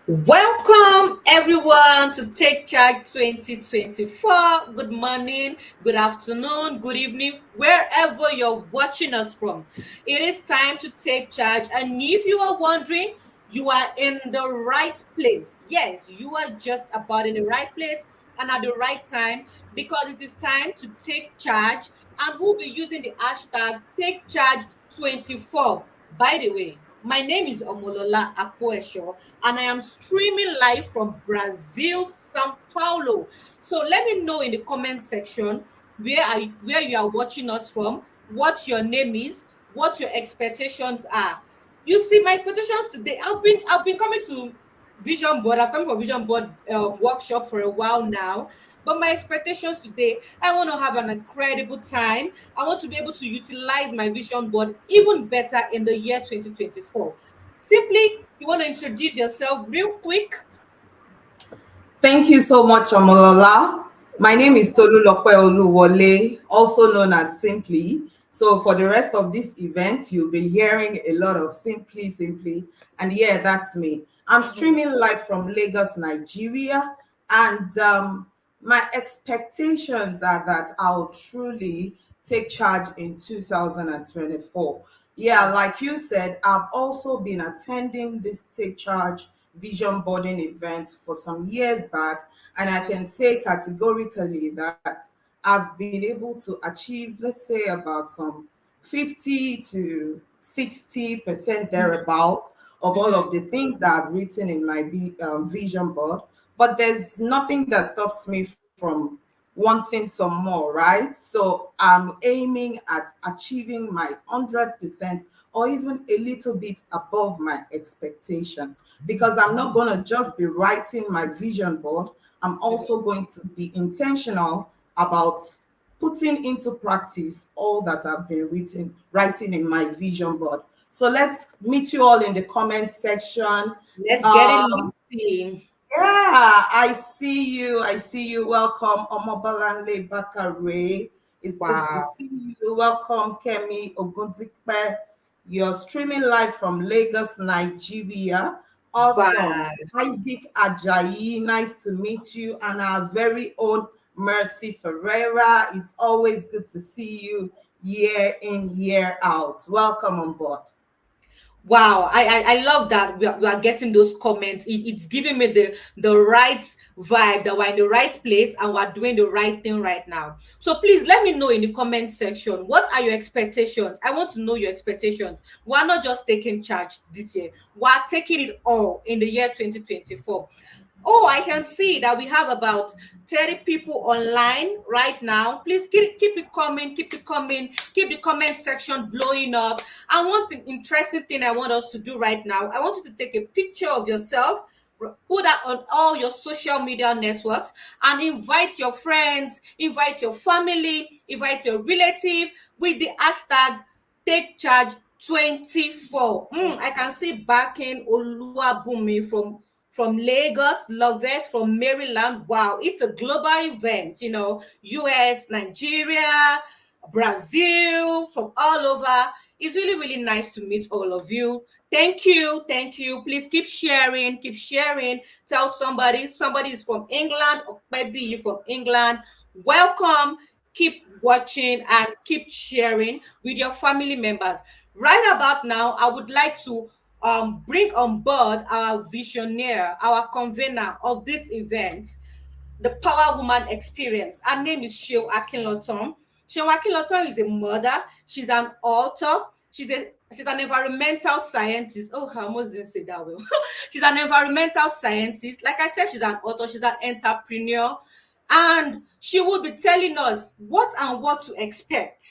Welcome everyone to Take Charge 2024. Good morning, good afternoon, good evening, wherever you're watching us from. It is time to take charge, and if you are wondering, you are in the right place. Yes, you are just about in the right place and at the right time, because it is time to take charge, and we'll be using the hashtag Take Charge 24. By the way, my name is Omolola Akpoesho, and I am streaming live from Brazil, Sao Paulo. So let me know in the comment section where you are watching us from, what your name is, what your expectations are. You see, my expectations today. I've been coming to Vision Board. I've come for Vision Board workshop for a while now. But my expectations today, I want to have an incredible time. I want to be able to utilize my vision board even better in the year 2024. Simply, you want to introduce yourself real quick? Thank you so much, Omolola. My name is Tolulope Oluwole, also known as Simply. So for the rest of this event, you'll be hearing a lot of Simply. And yeah, that's me. I'm streaming live from Lagos, Nigeria. And my expectations are that I'll truly take charge in 2024. Yeah, like you said, I've also been attending this Take Charge vision boarding event for some years back, and I can say categorically that I've been able to achieve, let's say, about some 50 to 60% thereabouts of all of the things that I've written in my vision board. But there's nothing that stops me from wanting some more, right? So I'm aiming at achieving my 100% or even a little bit above my expectations, because I'm not going to just be writing my vision board. I'm also going to be intentional about putting into practice all that I've been writing in my vision board. So let's meet you all in the comment section. Let's get it loopy. Yeah, I see you. I see you. Welcome, Omobalanle Bakare. It's good to Wow. see you. Welcome, Kemi Ogundipe. You're streaming live from Lagos, Nigeria. Awesome. Wow. Isaac Ajayi, nice to meet you. And our very own Mercy Ferreira. It's always good to see you year in, year out. Welcome on board. Wow, I love that we are getting those comments. It's giving me the right vibe that we're in the right place and we're doing the right thing right now. So please let me know in the comment section, what are your expectations? I want to know your expectations. We're not just taking charge this year, we're taking it all in the year 2024. Oh, I can see that we have about 30 people online right now. Please keep it coming, keep it coming, keep the comment section blowing up. And one thing, interesting thing I want us to do right now, I want you to take a picture of yourself, put that on all your social media networks, and invite your friends, invite your family, invite your relative with the hashtag Take Charge 24. I can see backing Oluwabumi from Lagos, Lovett from Maryland. Wow, it's a global event, US, Nigeria, Brazil, from all over. It's really, really nice to meet all of you. Thank you. Thank you. Please keep sharing. Keep sharing. Tell somebody is from England, or maybe you're from England. Welcome. Keep watching and keep sharing with your family members. Right about now, I would like to bring on board our visionaire, our convener of this event, the Power Woman Experience. Her name is Sheol Akinloton. Sheol Akinloton is a mother. She's an author. She's an environmental scientist. Oh, I almost didn't say that well. She's an environmental scientist. Like I said, she's an author. She's an entrepreneur. And she will be telling us what to expect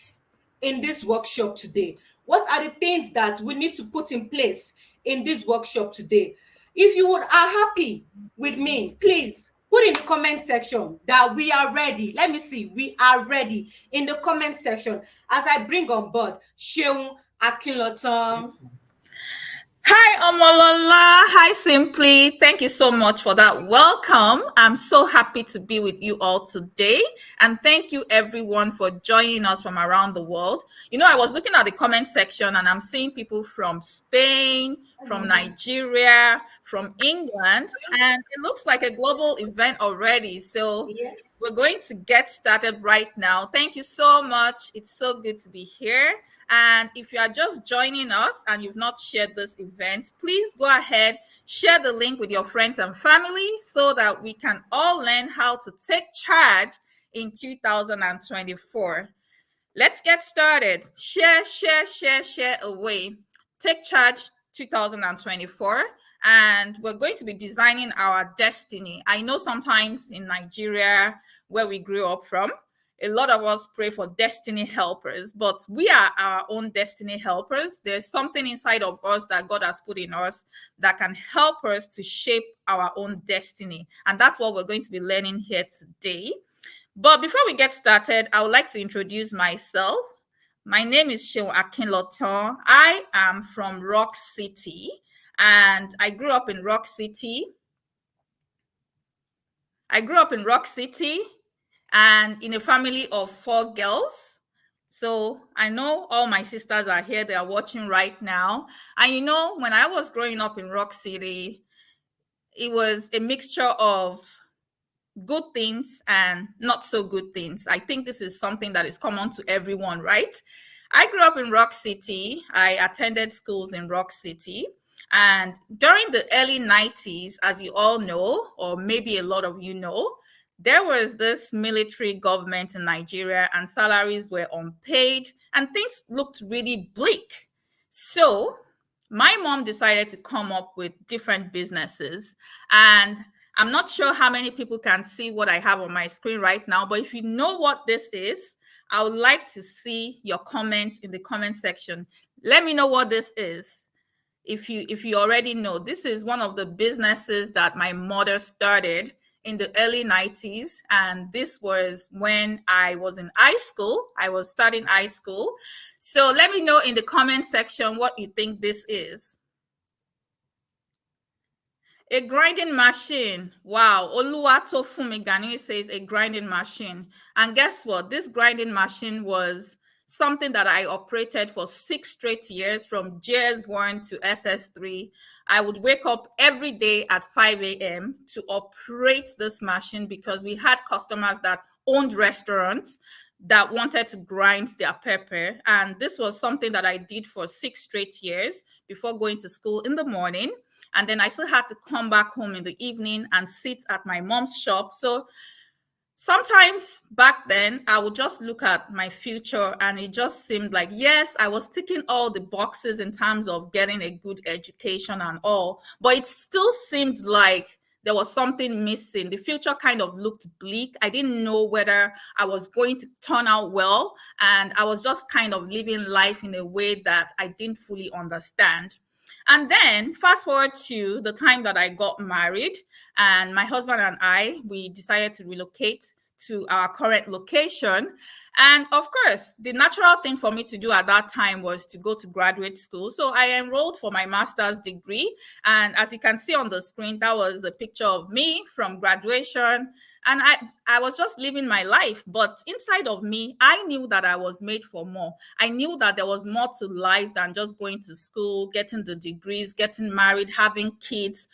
in this workshop today. What are the things that we need to put in place in this workshop today? If you are happy with me, please put in the comment section that we are ready. Let me see. We are ready in the comment section as I bring on board Sheol Akinloton. Hi, Omolola. Hi, Simply. Thank you so much for that welcome. I'm so happy to be with you all today. And thank you, everyone, for joining us from around the world. I was looking at the comment section and I'm seeing people from Spain, from Nigeria, from England, and it looks like a global event already. So we're going to get started right now. Thank you so much. It's so good to be here. And if you are just joining us and you've not shared this event, please go ahead, share the link with your friends and family so that we can all learn how to take charge in 2024. Let's get started. Share away. Take charge 2024. And we're going to be designing our destiny. I know sometimes in Nigeria, where we grew up from, a lot of us pray for destiny helpers, but we are our own destiny helpers. There's something inside of us that God has put in us that can help us to shape our own destiny. And that's what we're going to be learning here today. But before we get started, I would like to introduce myself. My name is Sheol Akinloton. I am from Rock City, and I grew up in Rock City. And in a family of 4 girls. So I know all my sisters are here. They are watching right now. And when I was growing up in Rock City, it was a mixture of good things and not so good things. I think this is something that is common to everyone, right? I grew up in Rock City. I attended schools in Rock City. And during the early 90s, as you all know, or maybe a lot of you know, there was this military government in Nigeria and salaries were unpaid and things looked really bleak. So my mom decided to come up with different businesses. And I'm not sure how many people can see what I have on my screen right now, but if you know what this is, I would like to see your comments in the comment section. Let me know what this is. If you already know, this is one of the businesses that my mother started in the early 90s. And this was when I was in high school. I was starting high school. So let me know in the comment section what you think this is. A grinding machine. Wow. Oluwatofumi Gani says a grinding machine. And guess what? This grinding machine was something that I operated for 6 straight years from JS1 to SS3. I would wake up every day at 5 a.m. to operate this machine because we had customers that owned restaurants that wanted to grind their pepper. And this was something that I did for 6 straight years before going to school in the morning. And then I still had to come back home in the evening and sit at my mom's shop. So sometimes back then, I would just look at my future and it just seemed like, yes, I was ticking all the boxes in terms of getting a good education and all, but it still seemed like there was something missing. The future kind of looked bleak. I didn't know whether I was going to turn out well, and I was just kind of living life in a way that I didn't fully understand. And then fast forward to the time that I got married, and my husband and I, we decided to relocate to our current location. And of course, the natural thing for me to do at that time was to go to graduate school. So I enrolled for my master's degree. And as you can see on the screen, that was a picture of me from graduation. And I was just living my life. But inside of me, I knew that I was made for more. I knew that there was more to life than just going to school, getting the degrees, getting married, having kids,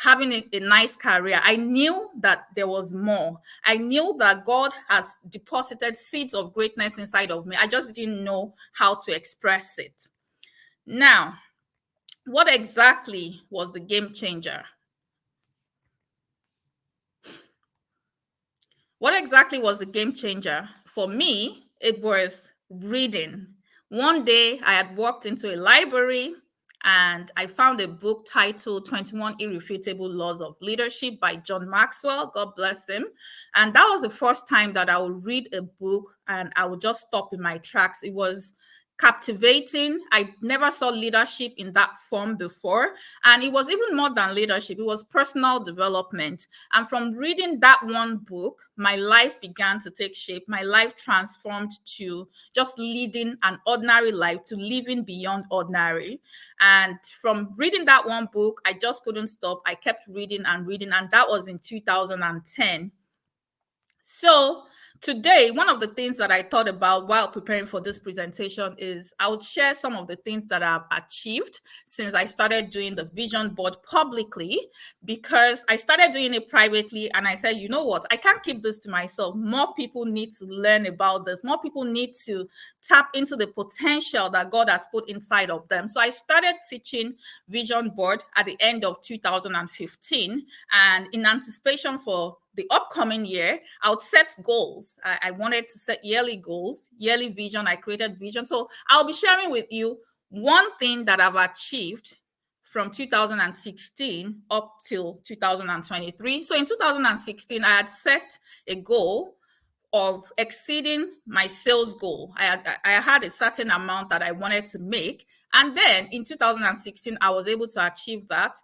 having a nice career. I knew that there was more. I knew that God has deposited seeds of greatness inside of me. I just didn't know how to express it. Now, what exactly was the game changer? What exactly was the game changer? For me, it was reading. One day I had walked into a library and I found a book titled 21 Irrefutable Laws of Leadership by John Maxwell. God bless him. And that was the first time that I would read a book and I would just stop in my tracks. It was captivating. I never saw leadership in that form before. And it was even more than leadership. It was personal development. And from reading that one book, my life began to take shape. My life transformed to just leading an ordinary life to living beyond ordinary. And from reading that one book, I just couldn't stop. I kept reading and reading. And that was in 2010. So today, one of the things that I thought about while preparing for this presentation is I would share some of the things that I've achieved since I started doing the vision board publicly, because I started doing it privately and I said, you know what, I can't keep this to myself. More people need to learn about this. More people need to tap into the potential that God has put inside of them. So I started teaching vision board at the end of 2015, and in anticipation for the upcoming year, I would set goals. I wanted to set yearly goals, yearly vision. I created vision. So I'll be sharing with you one thing that I've achieved from 2016 up till 2023. So in 2016, I had set a goal of exceeding my sales goal. I had a certain amount that I wanted to make. And then in 2016, I was able to achieve that.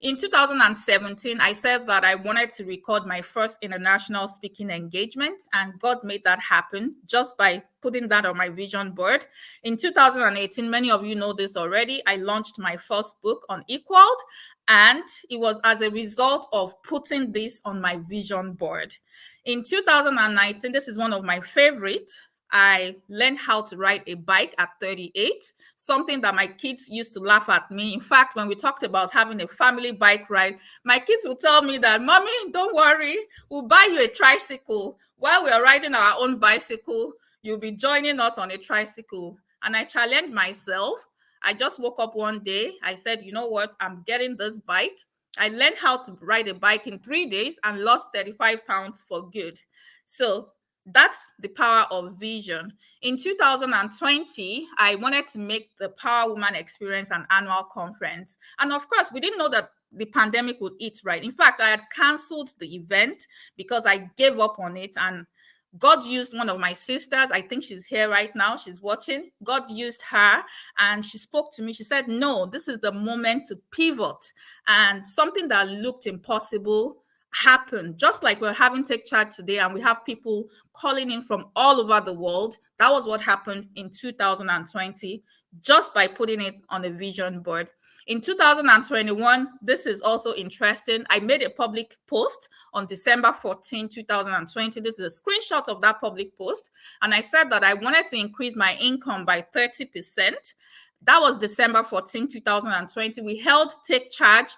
In 2017, I said that I wanted to record my first international speaking engagement, and God made that happen just by putting that on my vision board. In 2018, many of you know this already, I launched my first book on Equaled, and it was as a result of putting this on my vision board. In 2019, this is one of my favorites. I learned how to ride a bike at 38, something that my kids used to laugh at me. In fact, when we talked about having a family bike ride, my kids would tell me that, Mommy, don't worry, we'll buy you a tricycle. While we are riding our own bicycle, you'll be joining us on a tricycle. And I challenged myself. I just woke up one day. I said, you know what? I'm getting this bike. I learned how to ride a bike in 3 days and lost 35 pounds for good. So that's the power of vision. In 2020, I wanted to make the Power Woman Experience an annual conference. And of course, we didn't know that the pandemic would hit, right? In fact, I had canceled the event because I gave up on it. And God used one of my sisters. I think she's here right now. She's watching. God used her and she spoke to me. She said, no, this is the moment to pivot. And something that looked impossible happened. Just like we're having Take Charge today and we have people calling in from all over the world. That was what happened in 2020 just by putting it on a vision board. In 2021, this is also interesting. I made a public post on December 14, 2020. This is a screenshot of that public post. And I said that I wanted to increase my income by 30%. That was December 14, 2020. We held Take Charge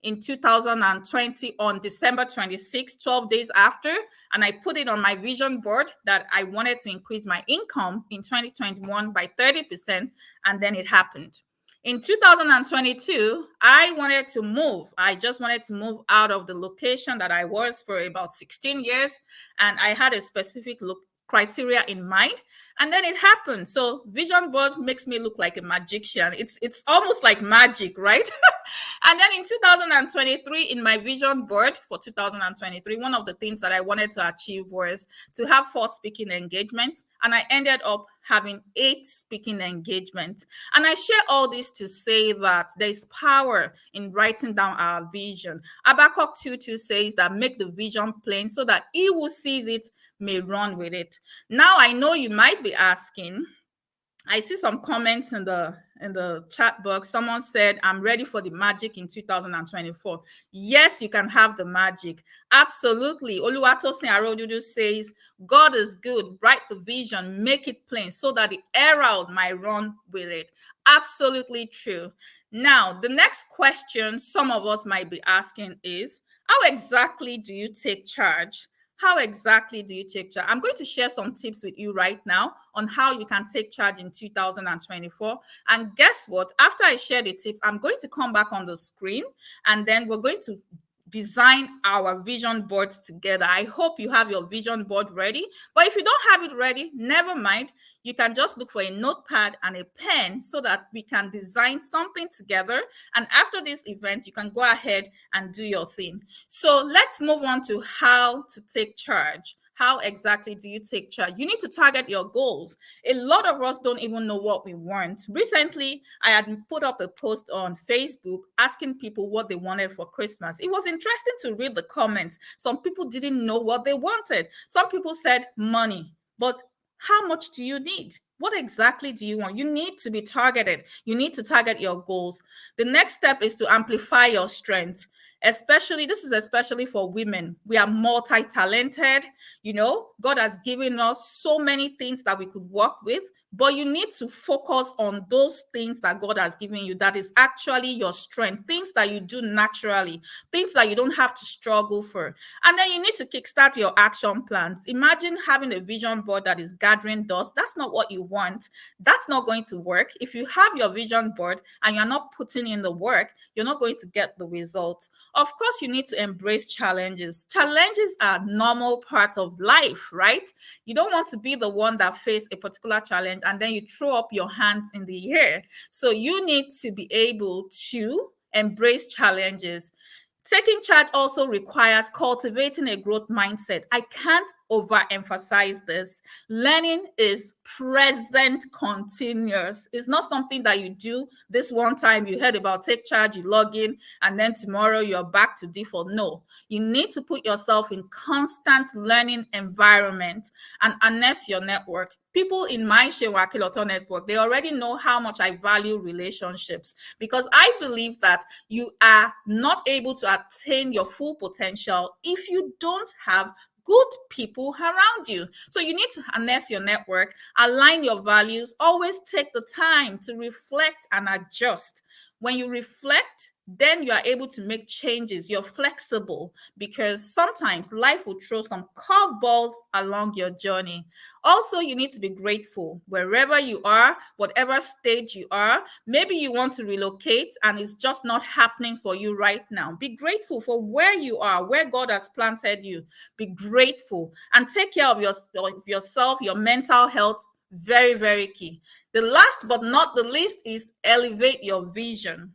in 2020 on December 26, 12 days after. And I put it on my vision board that I wanted to increase my income in 2021 by 30%. And then it happened. In 2022, I wanted to move. I just wanted to move out of the location that I was for about 16 years. And I had a specific criteria in mind. And then it happened. So vision board makes me look like a magician. It's almost like magic, right? And then in 2023, in my vision board for 2023, one of the things that I wanted to achieve was to have 4 speaking engagements. And I ended up having 8 speaking engagements. And I share all this to say that there's power in writing down our vision. Habakkuk 2:2 says that make the vision plain so that he who sees it may run with it. Now, I know you might be asking, I see some comments in the chat box. Someone said, I'm ready for the magic in 2024. Yes, you can have the magic. Absolutely. Oluwatosin Arodudu says, God is good. Write the vision, make it plain so that the herald might run with it. Absolutely true. Now, the next question some of us might be asking is, how exactly do you take charge? How exactly do you take charge? I'm going to share some tips with you right now on how you can take charge in 2024. And guess what? After I share the tips, I'm going to come back on the screen and then we're going to design our vision boards together. I hope you have your vision board ready. But if you don't have it ready, never mind. You can just look for a notepad and a pen so that we can design something together. And after this event, you can go ahead and do your thing. So let's move on to how to take charge. How exactly do you take charge? You need to target your goals. A lot of us don't even know what we want. Recently, I had put up a post on Facebook asking people what they wanted for Christmas. It was interesting to read the comments. Some people didn't know what they wanted. Some people said money, but how much do you need? What exactly do you want? You need to be targeted. You need to target your goals. The next step is to amplify your strengths. This is especially for women. We are multi-talented. God has given us so many things that we could work with, but you need to focus on those things that God has given you that is actually your strength, things that you do naturally, things that you don't have to struggle for. And then you need to kickstart your action plans. Imagine having a vision board that is gathering dust. That's not what you want. That's not going to work. If you have your vision board and you're not putting in the work, you're not going to get the results. Of course, you need to embrace challenges. Challenges are normal parts of life, right? You don't want to be the one that faces a particular challenge and then you throw up your hands in the air. So you need to be able to embrace challenges. Taking charge also requires cultivating a growth mindset. I can't overemphasize this. Learning is present continuous. It's not something that you do this one time. You heard about take charge, you log in, and then tomorrow you're back to default. No, you need to put yourself in constant learning environment and harness your network. People in my Seun Akinlota network, they already know how much I value relationships because I believe that you are not able to attain your full potential if you don't have good people around you. So you need to harness your network, align your values, always take the time to reflect and adjust. When you reflect, then you are able to make changes. You're flexible because sometimes life will throw some curveballs along your journey. Also, you need to be grateful wherever you are, whatever stage you are. Maybe you want to relocate and it's just not happening for you right now. Be grateful for where you are, where God has planted you. Be grateful and take care of yourself, your mental health. Very, very key. The last but not the least is elevate your vision.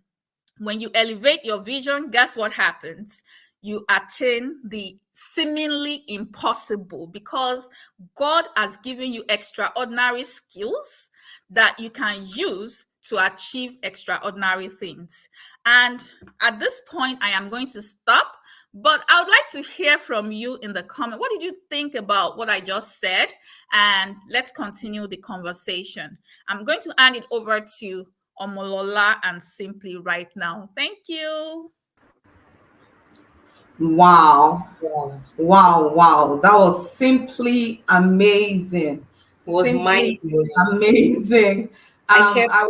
When you elevate your vision, guess what happens? You attain the seemingly impossible because God has given you extraordinary skills that you can use to achieve extraordinary things. And at this point, I am going to stop, but I would like to hear from you in the comment. What did you think about what I just said? And let's continue the conversation. I'm going to hand it over to Omolola and Simply right now. Thank you. Wow. Wow. Wow. That was simply amazing. Was mind Simply blowing. amazing. I kept. I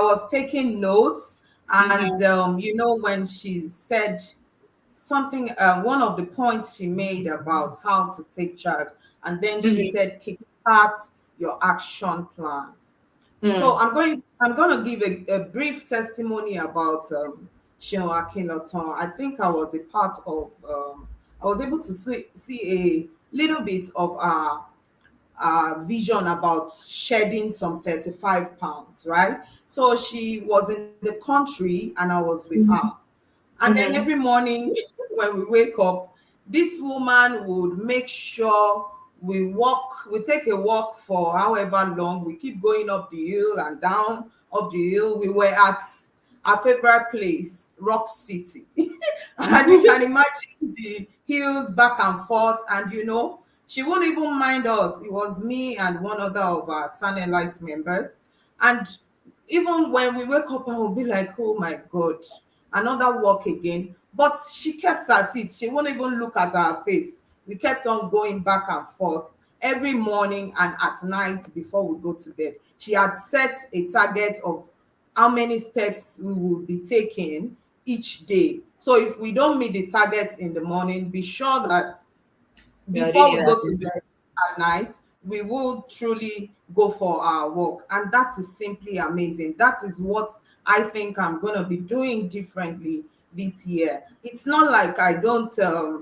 was taking notes, and Mhm. when she said something, one of the points she made about how to take charge, and then she Mhm. said kickstart your action plan. So Mm. I'm going to give a brief testimony about Seun Akinlotan. I think I was able to see a little bit of vision about shedding some 35 pounds, right? So she was in the country and I was with her. Mhm. And then every Mhm. morning when we wake up, this woman would make sure we take a walk for however long. We keep going up the hill and down up the hill. We were at our favorite place, Rock City. And you can imagine the hills back and forth. And she won't even mind us. It was me and one other of our Sunny Light members. And even when we wake up and we'll be like, oh my God, another walk again. But she kept at it. She won't even look at our face. We kept on going back and forth every morning and at night before we go to bed. She had set a target of how many steps we will be taking each day. So if we don't meet the target in the morning, be sure that Yeah, before doing we that. go to bed at night, we will truly go for our walk. And that is simply amazing. That is what I think I'm going to be doing differently this year. It's not like I don't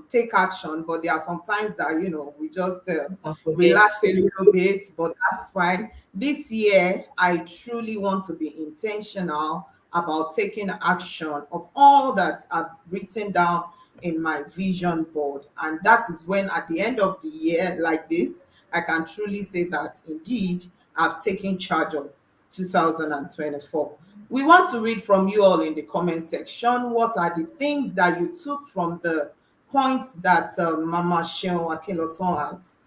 take action, but there are some times that, we just I forget. relax a little bit, but that's fine. This year, I truly want to be intentional about taking action of all that I've written down in my vision board. And that is when, at the end of the year, like this, I can truly say that indeed I've taken charge of 2024. We want to read from you all in the comment section. What are the things that you took from the points that Mama Seun Akinlotan has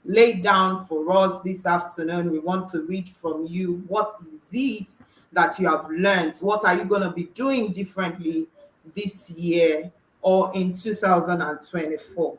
laid down for us this afternoon? We want to read from you. What is it that you have learned? What are you going to be doing differently this year or in 2024?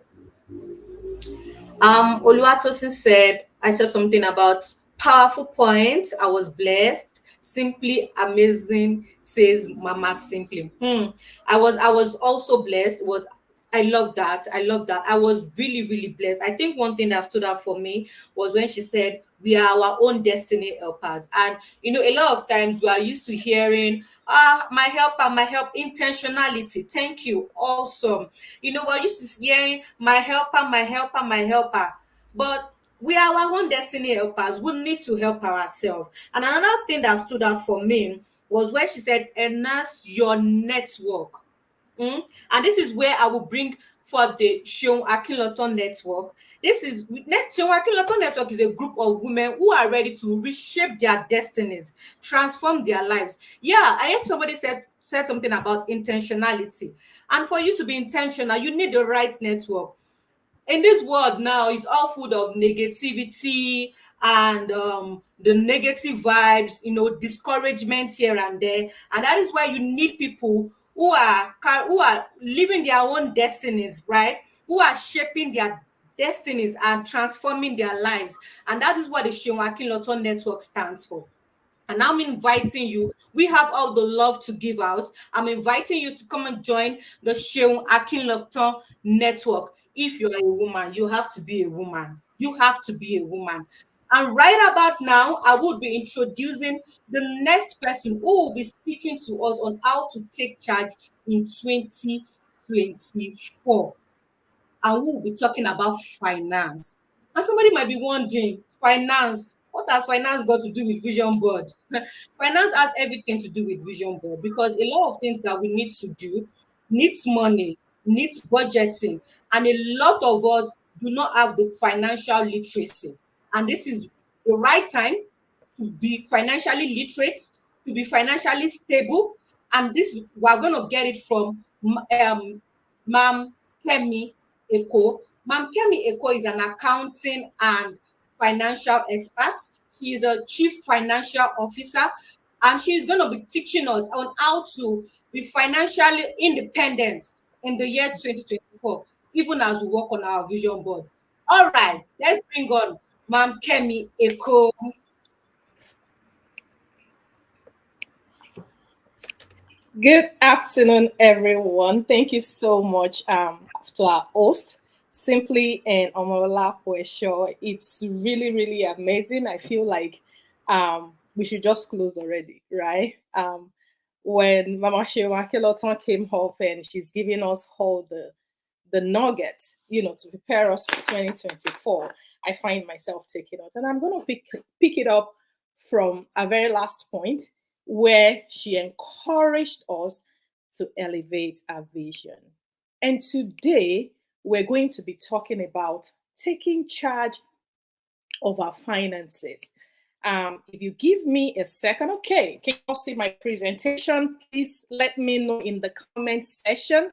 Oluwatosin said, I said something about powerful points. I was blessed. Simply amazing, says Mama Simply. I was also blessed. It was I love that. I love that. I was really, really blessed. I think one thing that stood out for me was when she said, we are our own destiny helpers. And, a lot of times we are used to hearing, my help, intentionality. Thank you. Awesome. We're used to hearing, my helper, my helper, my helper. But we are our own destiny helpers. We need to help ourselves. And another thing that stood out for me was where she said, enhance your network. And this is where I will bring for the Seun Akinlotan Network. Seun Akinlotan Network is a group of women who are ready to reshape their destinies, transform their lives. Yeah, I heard somebody said something about intentionality. And for you to be intentional, you need the right network. In this world now, it's all full of negativity and the negative vibes, discouragement here and there. And that is why you need people who are living their own destinies, right? Who are shaping their destinies and transforming their lives. And that is what the Seun Akinlotan Network stands for. And I'm inviting you. We have all the love to give out. I'm inviting you to come and join the Seun Akinlotan Network. If you're a woman, you have to be a woman. You have to be a woman. And right about now, I will be introducing the next person who will be speaking to us on how to take charge in 2024. And we will be talking about finance. And somebody might be wondering, finance, what has finance got to do with vision board? Finance has everything to do with vision board because a lot of things that we need to do needs money, needs budgeting, and a lot of us do not have the financial literacy. And this is the right time to be financially literate, to be financially stable. And this we're going to get it from Ma'am Kemi Eko. Ma'am Kemi Eko is an accounting and financial expert. She is a chief financial officer and she's going to be teaching us on how to be financially independent in the year 2024, even as we work on our vision board. All right, let's bring on Ma'am Kemi Eko. Good afternoon, everyone. Thank you so much to our host, Simply and Omolola Show. It's really, really amazing. I feel like we should just close already, right? When Mama Shewa Keloton came up and she's giving us all the nugget, to prepare us for 2024, I find myself taking us. And I'm going to pick it up from a very last point where she encouraged us to elevate our vision. And today, we're going to be talking about taking charge of our finances. If you give me a second, okay, can you all see my presentation? Please let me know in the comment section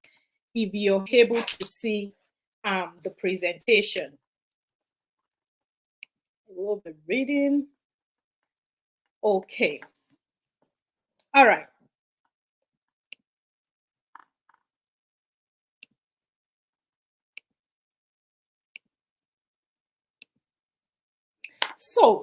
if you're able to see the presentation. We'll be reading. Okay. All right. So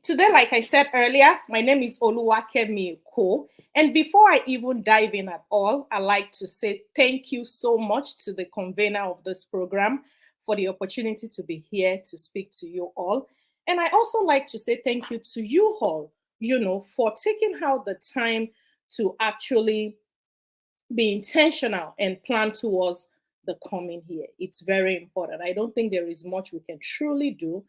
today, like I said earlier, my name is Oluwakemi Eko. And before I even dive in at all, I'd like to say thank you so much to the convener of this program for the opportunity to be here to speak to you all. And I also like to say thank you to you all, for taking out the time to actually be intentional and plan towards the coming year. It's very important. I don't think there is much we can truly do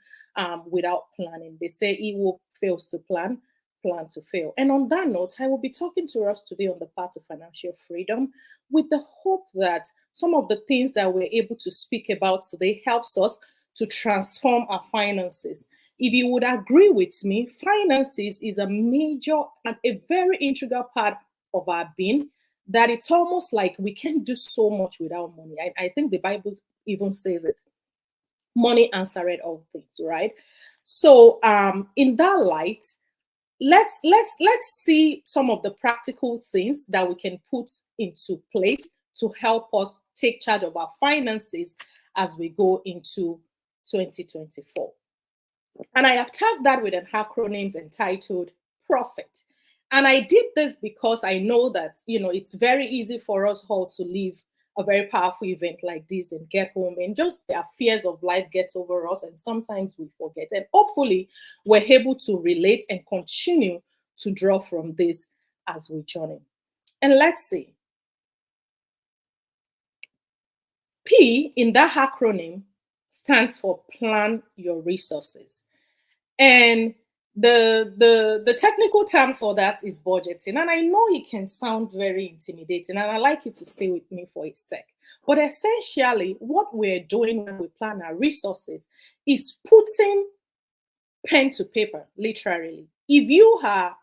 without planning. They say he who fails to plan to fail. And on that note, I will be talking to us today on the path of financial freedom with the hope that some of the things that we're able to speak about today helps us to transform our finances. If you would agree with me, finances is a major and a very integral part of our being, that it's almost like we can't do so much without money. I think the Bible even says it. Money answered all things, right? So in that light, let's see some of the practical things that we can put into place to help us take charge of our finances as we go into 2024. And I have tagged that with an acronym entitled PROFIT. And I did this because I know that, it's very easy for us all to leave a very powerful event like this and get home, and just the fears of life get over us, and sometimes we forget. And hopefully we're able to relate and continue to draw from this as we journey. And let's see. P in that acronym stands for plan your resources. And the technical term for that is budgeting. And I know it can sound very intimidating, and I'd like you to stay with me for a sec. But essentially, what we're doing when we plan our resources is putting pen to paper, literally. If you are,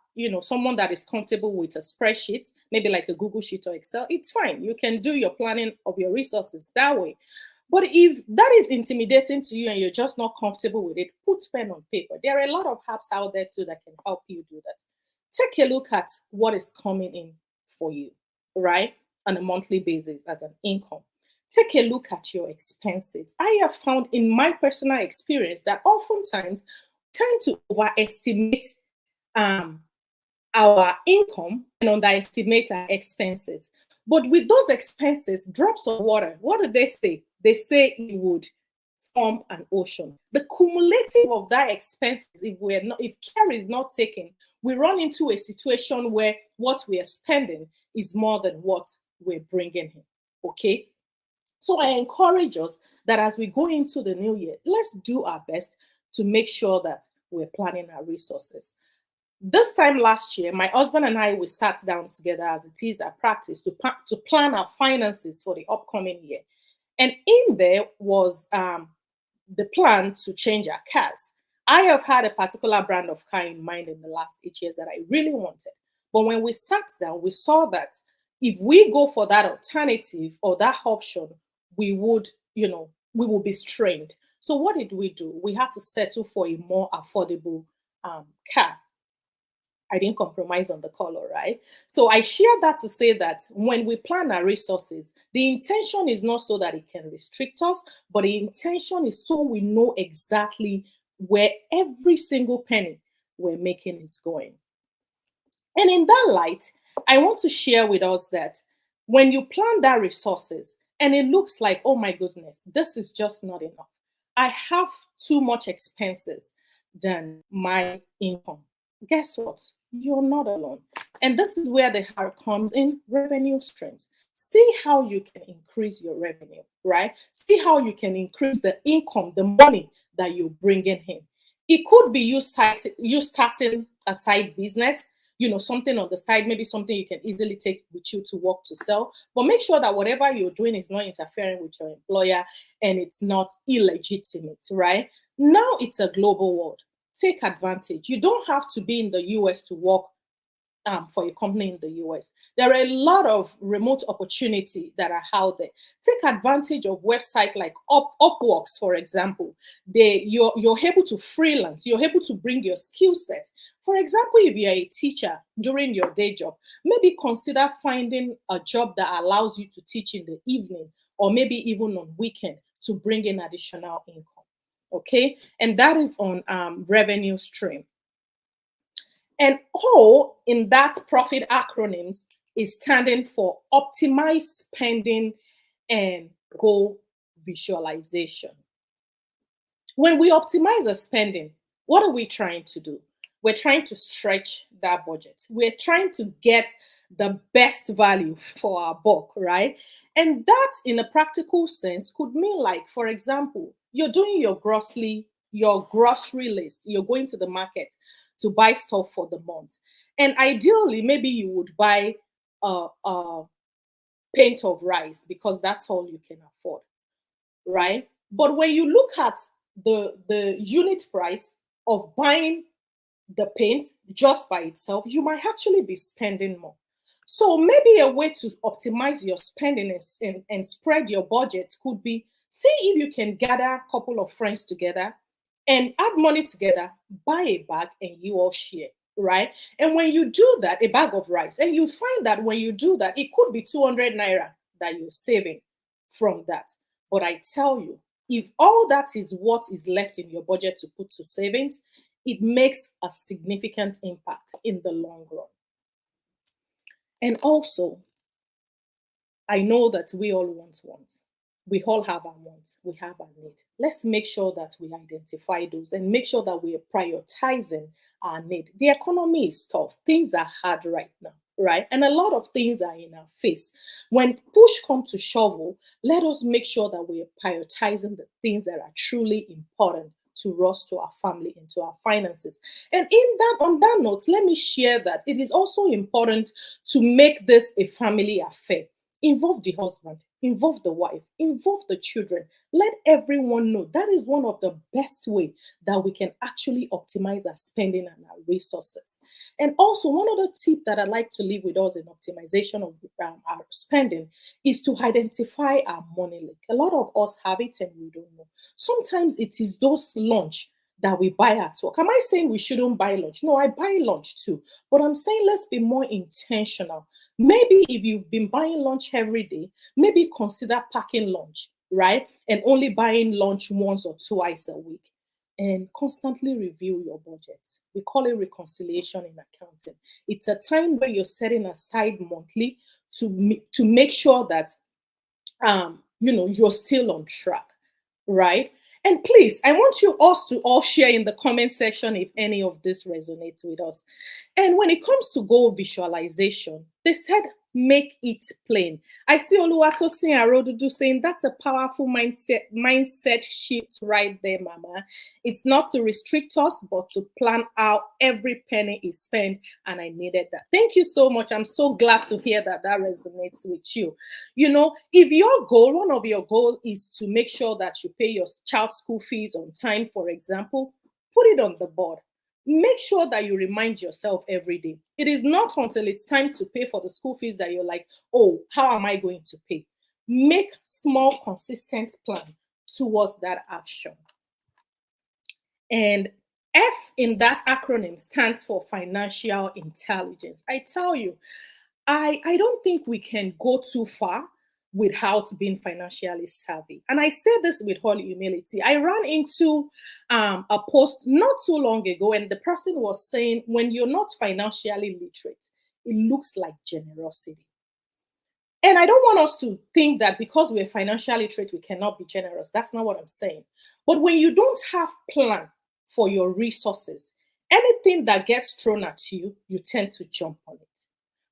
someone that is comfortable with a spreadsheet, maybe like a Google Sheet or Excel, it's fine. You can do your planning of your resources that way. But if that is intimidating to you and you're just not comfortable with it, put pen on paper. There are a lot of apps out there too that can help you do that. Take a look at what is coming in for you, right? On a monthly basis as an income. Take a look at your expenses. I have found in my personal experience that oftentimes tend to overestimate our income and underestimate our expenses. But with those expenses, drops of water, what do they say? They say it would form an ocean. The cumulative of that expenses, if care is not taken, we run into a situation where what we are spending is more than what we're bringing in. Okay. So I encourage us that as we go into the new year, let's do our best to make sure that we're planning our resources. This time last year, my husband and I, we sat down together, as it is our practice, to plan our finances for the upcoming year. And in there was the plan to change our cars. I have had a particular brand of car in mind in the last 8 years that I really wanted. But when we sat down, we saw that if we go for that alternative or that option, we would be strained. So what did we do? We had to settle for a more affordable car. I didn't compromise on the color, right? So I share that to say that when we plan our resources, the intention is not so that it can restrict us, but the intention is so we know exactly where every single penny we're making is going. And in that light, I want to share with us that when you plan that resources and it looks like, oh my goodness, this is just not enough. I have too much expenses than my income. Guess what? You're not alone. And this is where the heart comes in: revenue streams. See how you can increase your revenue, right? See how you can increase the income, the money that you're bringing in. It could be you starting a side business, something on the side, maybe something you can easily take with you to work to sell. But make sure that whatever you're doing is not interfering with your employer and it's not illegitimate, right? Now it's a global world. Take advantage. You don't have to be in the US to work for a company in the US. There are a lot of remote opportunity that are out there. Take advantage of websites like Upworks, for example. You're able to freelance. You're able to bring your skill set. For example, if you're a teacher during your day job, maybe consider finding a job that allows you to teach in the evening or maybe even on weekend to bring in additional income. Okay, and that is on revenue stream. And O in that profit acronyms is standing for optimize spending and goal visualization. When we optimize our spending, what are we trying to do? We're trying to stretch that budget. We're trying to get the best value for our buck, right? And that, in a practical sense, could mean, like, for example, you're doing your grocery list. You're going to the market to buy stuff for the month. And ideally, maybe you would buy a pint of rice because that's all you can afford, right? But when you look at the unit price of buying the paint just by itself, you might actually be spending more. So maybe a way to optimize your spending and spread your budget could be, see if you can gather a couple of friends together and add money together, buy a bag, and you all share, right? And when you do that, a bag of rice, and you find that when you do that, it could be 200 naira that you're saving from that. But I tell you, if all that is what is left in your budget to put to savings, it makes a significant impact in the long run. And also, I know that we all want wants. We all have our wants. We have our need. Let's make sure that we identify those and make sure that we are prioritizing our need. The economy is tough. Things are hard right now, right? And a lot of things are in our face. When push comes to shovel, let us make sure that we are prioritizing the things that are truly important to us, to our family, and to our finances. And on that note, let me share that it is also important to make this a family affair. Involve the husband, involve the wife, involve the children. Let everyone know. That is one of the best way that we can actually optimize our spending and our resources. And also, one other tip that I'd like to leave with us in optimization of our spending is to identify our money leak. A lot of us have it and we don't know. Sometimes it is those lunch that we buy at work. Am I saying we shouldn't buy lunch? No, I buy lunch too. But I'm saying let's be more intentional. Maybe if you've been buying lunch every day, maybe consider packing lunch, right? And only buying lunch once or twice a week. And constantly review your budget. We call it reconciliation in accounting. It's a time where you're setting aside monthly to make sure that you're still on track, right? And please, I want us to all share in the comment section if any of this resonates with us. And when it comes to goal visualization, they said make it plain. I see Oluwatosin Arodudu saying that's a powerful mindset shift right there, Mama. It's not to restrict us, but to plan out every penny is spent. And I needed that. Thank you so much. I'm so glad to hear that resonates with you. If your goal, one of your goals is to make sure that you pay your child's school fees on time, for example, put it on the board. Make sure that you remind yourself every day. It is not until it's time to pay for the school fees that you're like, oh, how am I going to pay? Make small, consistent plan towards that action. And F in that acronym stands for financial intelligence. I tell you, I don't think we can go too far without being financially savvy. And I say this with all humility. I ran into a post not too long ago, and the person was saying, when you're not financially literate, it looks like generosity. And I don't want us to think that because we're financially literate, we cannot be generous. That's not what I'm saying. But when you don't have plan for your resources, anything that gets thrown at you, you tend to jump on it.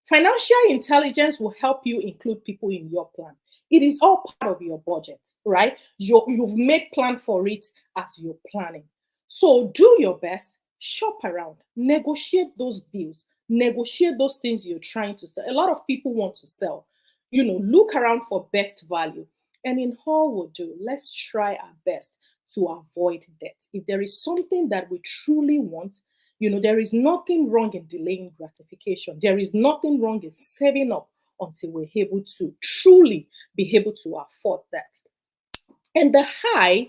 Financial intelligence will help you include people in your plan. It is all part of your budget, right? You've made plan for it as you're planning. So do your best, shop around, negotiate those deals, negotiate those things you're trying to sell. A lot of people want to sell. Look around for best value. And in all we'll do, let's try our best to avoid debt. If there is something that we truly want, there is nothing wrong in delaying gratification. There is nothing wrong in saving up until we're able to truly be able to afford that. And the high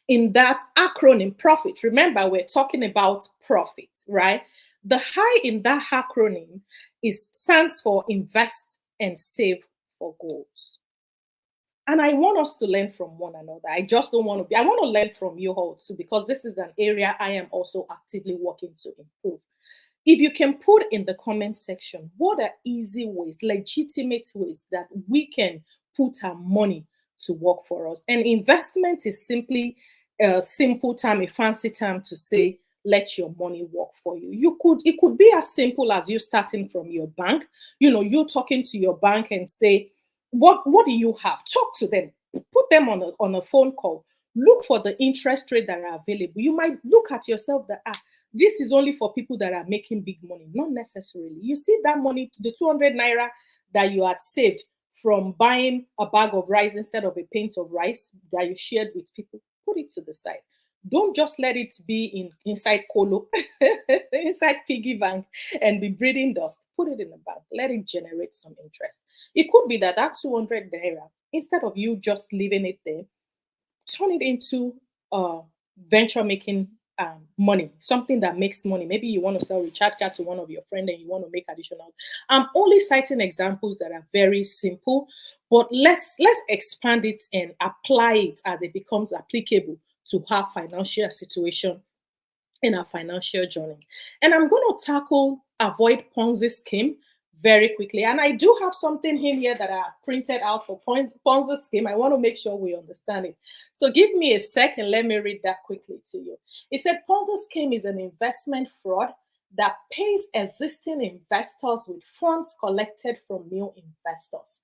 in that acronym, profit, remember we're talking about profit, right? The high in that acronym stands for invest and save for goals. And I want us to learn from one another. I just don't want to I want to learn from you all too, because this is an area I am also actively working to improve. If you can put in the comment section, what are easy ways, legitimate ways that we can put our money to work for us? And investment is simply a simple term, a fancy term to say, let your money work for you. It could be as simple as you starting from your bank. You talking to your bank and say, what do you have? Talk to them. Put them on a phone call. Look for the interest rate that are available. You might look at yourself that this is only for people that are making big money. Not necessarily. You see that money, the 200 naira that you had saved from buying a bag of rice instead of a pint of rice that you shared with people, put it to the side. Don't just let it be inside colo, inside piggy bank, and be breathing dust. Put it in the bank. Let it generate some interest. It could be that 200 naira, instead of you just leaving it there, turn it into venture making money, something that makes money. Maybe you want to sell recharge card to one of your friends and you want to make additional. I'm only citing examples that are very simple, but let's expand it and apply it as it becomes applicable to our financial situation in our financial journey. And I'm going to tackle avoid Ponzi scheme very quickly. And I do have something in here that I printed out for Ponzi scheme. I want to make sure we understand it. So give me a second. Let me read that quickly to you. It said Ponzi scheme is an investment fraud that pays existing investors with funds collected from new investors.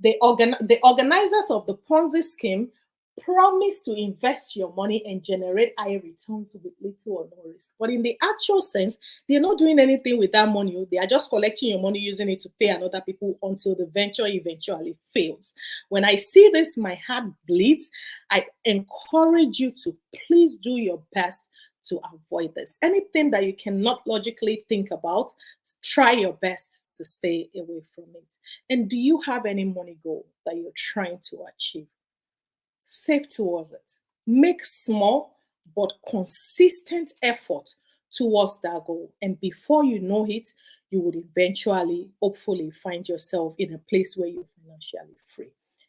The organizers of the Ponzi scheme promise to invest your money and generate high returns with little or no risk. But in the actual sense, they're not doing anything with that money. They are just collecting your money, using it to pay another people until the venture eventually fails. When I see this, my heart bleeds. I encourage you to please do your best to avoid this. Anything that you cannot logically think about, try your best to stay away from it. And do you have any money goal that you're trying to achieve? Save towards it. Make small but consistent effort towards that goal. And before you know it, you would eventually, hopefully, find yourself in a place where you're financially free.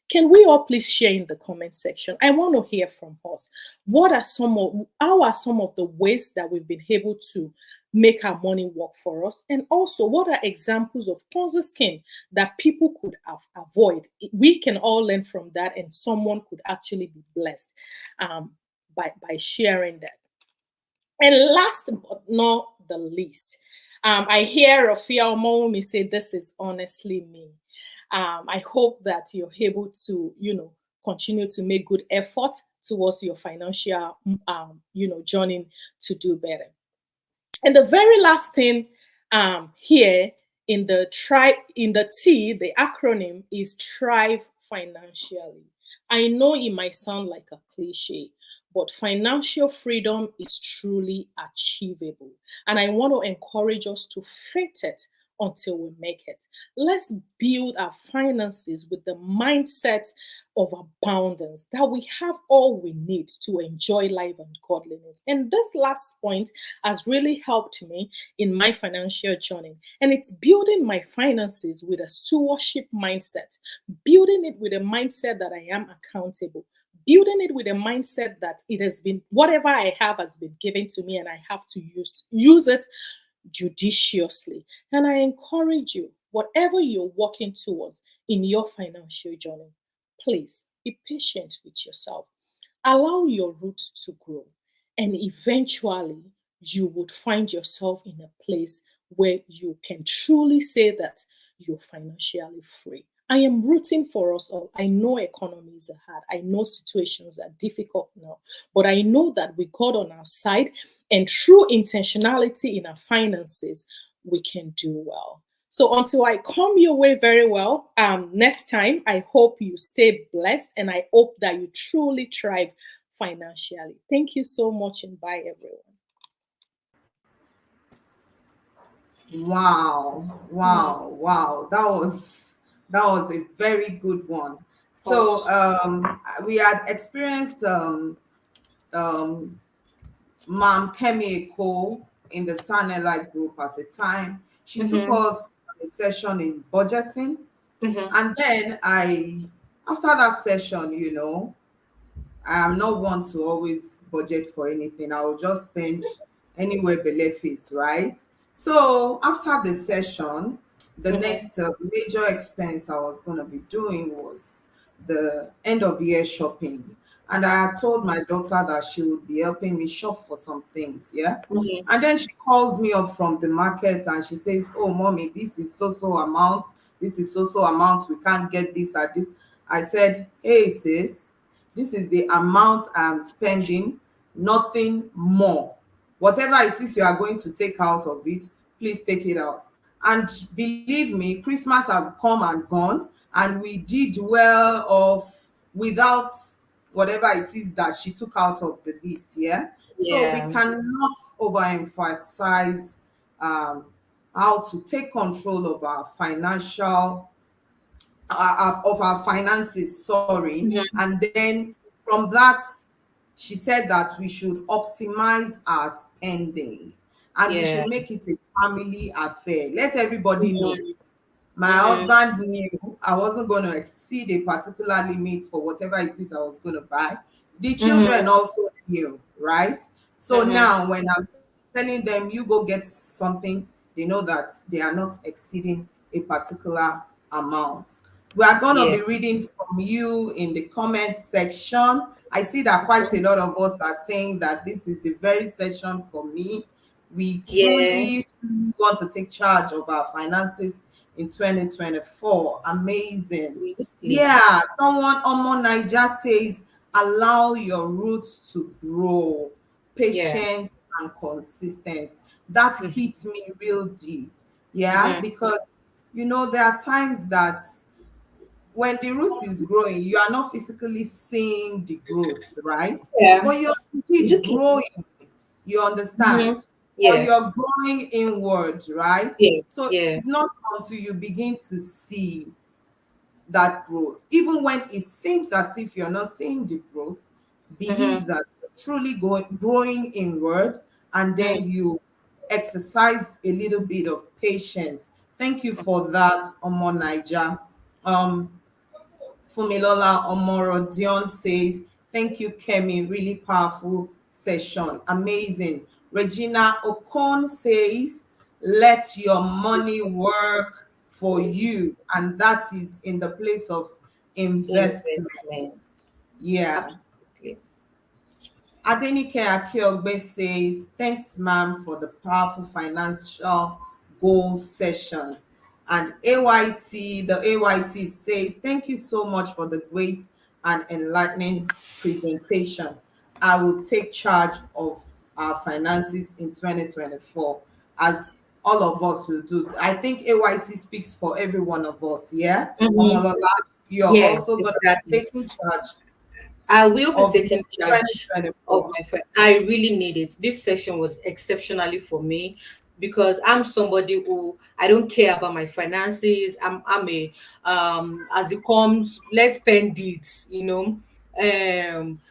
Can we all please share in the comment section? I want to hear from us. How are some of the ways that we've been able to make our money work for us? And also, what are examples of Ponzi scheme that people could avoid? We can all learn from that, and someone could actually be blessed by sharing that. And last but not the least, I hear Rafia Omomi say, this is honestly me. I hope that you're able to, continue to make good effort towards your financial, journey to do better. And the very last thing here in the T, the acronym is Thrive Financially. I know it might sound like a cliche, but financial freedom is truly achievable. And I want to encourage us to fit it until we make it. Let's build our finances with the mindset of abundance, that we have all we need to enjoy life and godliness. And this last point has really helped me in my financial journey. And it's building my finances with a stewardship mindset, building it with a mindset that I am accountable, building it with a mindset that it has been, whatever I have has been given to me and I have to use it judiciously. And I encourage you, whatever you're working towards in your financial journey, please be patient with yourself. Allow your roots to grow, and eventually you would find yourself in a place where you can truly say that you're financially free. I am rooting for us all. I know economies are hard. I know situations are difficult now, but I know that with God on our side and through intentionality in our finances, we can do well. So until I come your way very well, next time, I hope you stay blessed and I hope that you truly thrive financially. Thank you so much and bye everyone. Wow. That was a very good one. So we had experienced Ma'am Kemi Eko in the Sanelite group at the time. She took us a session in budgeting. And then after that session, I am not one to always budget for anything. I will just spend anywhere below fees, right? So after the session, the next major expense I was going to be doing was the end of year shopping. And I had told my daughter that she would be helping me shop for some things, yeah? And then she calls me up from the market and she says, oh, mommy, this is so amount. This is so amount. We can't get this at this. I said, hey, sis, this is the amount I'm spending, nothing more. Whatever it is you are going to take out of it, please take it out. And believe me, Christmas has come and gone, and we did well off without whatever it is that she took out of the list, yeah? So we cannot overemphasize how to take control of our financial of our finances, and then from that she said that we should optimize our spending and we should make it a family affair. Let everybody know. My husband knew I wasn't going to exceed a particular limit for whatever it is I was going to buy. The children also knew, right? So now when I'm telling them, you go get something, they know that they are not exceeding a particular amount. We are going to be reading from you in the comment section. I see that quite a lot of us are saying that this is the very session for me. We truly want to take charge of our finances in 2024. Amazing. Yeah, someone, Omo Naija says, allow your roots to grow, patience and consistency. That hits me real deep. Because, there are times that when the root is growing, you are not physically seeing the growth, right? But you're growing, you understand? Or you're growing inward, right? So it's not until you begin to see that growth. Even when it seems as if you're not seeing the growth, believe that you're truly growing inward, and then you exercise a little bit of patience. Thank you for that, Omo Naija. Fumilola Omorodion says, thank you, Kemi. Really powerful session. Amazing. Regina Okon says, let your money work for you. And that is in the place of investment. Yeah. Absolutely. Adenike Akiogbe says, thanks, ma'am, for the powerful financial goal session. And the AYT says, thank you so much for the great and enlightening presentation. I will take charge of our finances in 2024, as all of us will do. I think AYT speaks for every one of us, yeah? Omolola, you're also going to be taking charge. I will be taking charge of my. I really need it. This session was exceptionally for me. because I'm somebody who I don't care about my finances. I'm a as it comes, let's spend it, you know.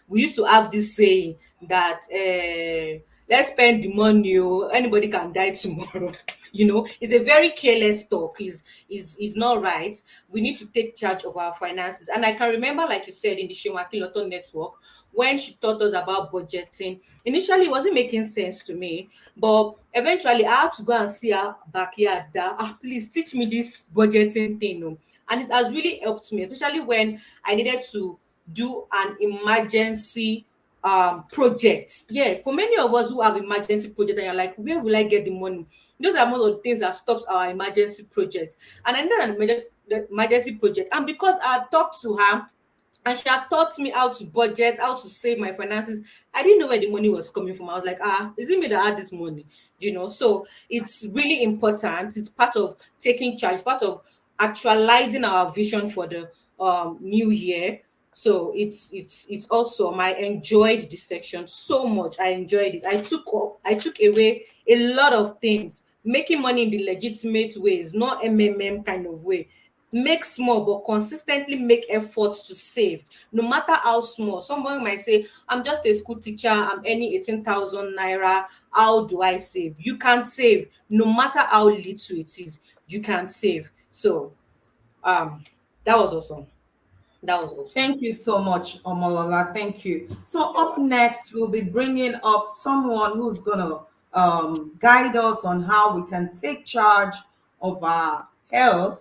We used to have this saying that let's spend the money, oh, anybody can die tomorrow. You know, it's a very careless talk. Is not right. We need to take charge of our finances. And I can remember, like you said, in the Shemaki Lotto network, when she taught us about budgeting. Initially, it wasn't making sense to me, but eventually I had to go and see her backyard that, please teach me this budgeting thing. Oh. And it has really helped me, especially when I needed to do an emergency projects. Yeah, for many of us who have emergency projects and you're like, where will I get the money? Those are most of the things that stops our emergency projects. And I need an emergency project. And because I talked to her and she had taught me how to budget, how to save my finances, I didn't know where the money was coming from. I was like, is it me that had this money? You know, so it's really important. It's part of taking charge, part of actualizing our vision for the new year. So it's awesome. I enjoyed this section so much. I enjoyed it. I took away a lot of things. Making money in the legitimate ways, not MMM kind of way. Make small but consistently make efforts to save, no matter how small. Someone might say, I'm just a school teacher, I'm earning 18,000 naira. How do I save? You can save, no matter how little it is, you can save. So that was awesome. That was awesome. Thank you so much, Omolola. Thank you. So up next, we'll be bringing up someone who's gonna guide us on how we can take charge of our health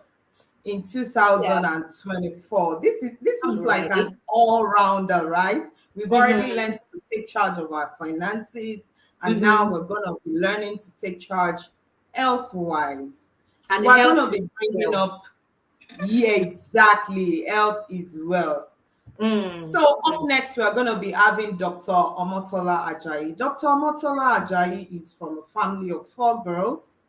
in Yeah, 2024. This I'm looks like ready. an all-rounder, right? We've already Mm-hmm. learned to take charge of our finances, and now Mm-hmm. we're gonna be learning to take charge health-wise. And We're gonna health is be bringing wealth. up, yeah, exactly. Health is wealth. Mm. So up next, we are going to be having Dr. Omotola Ajayi. Dr. Omotola Ajayi is from a family of 4 girls.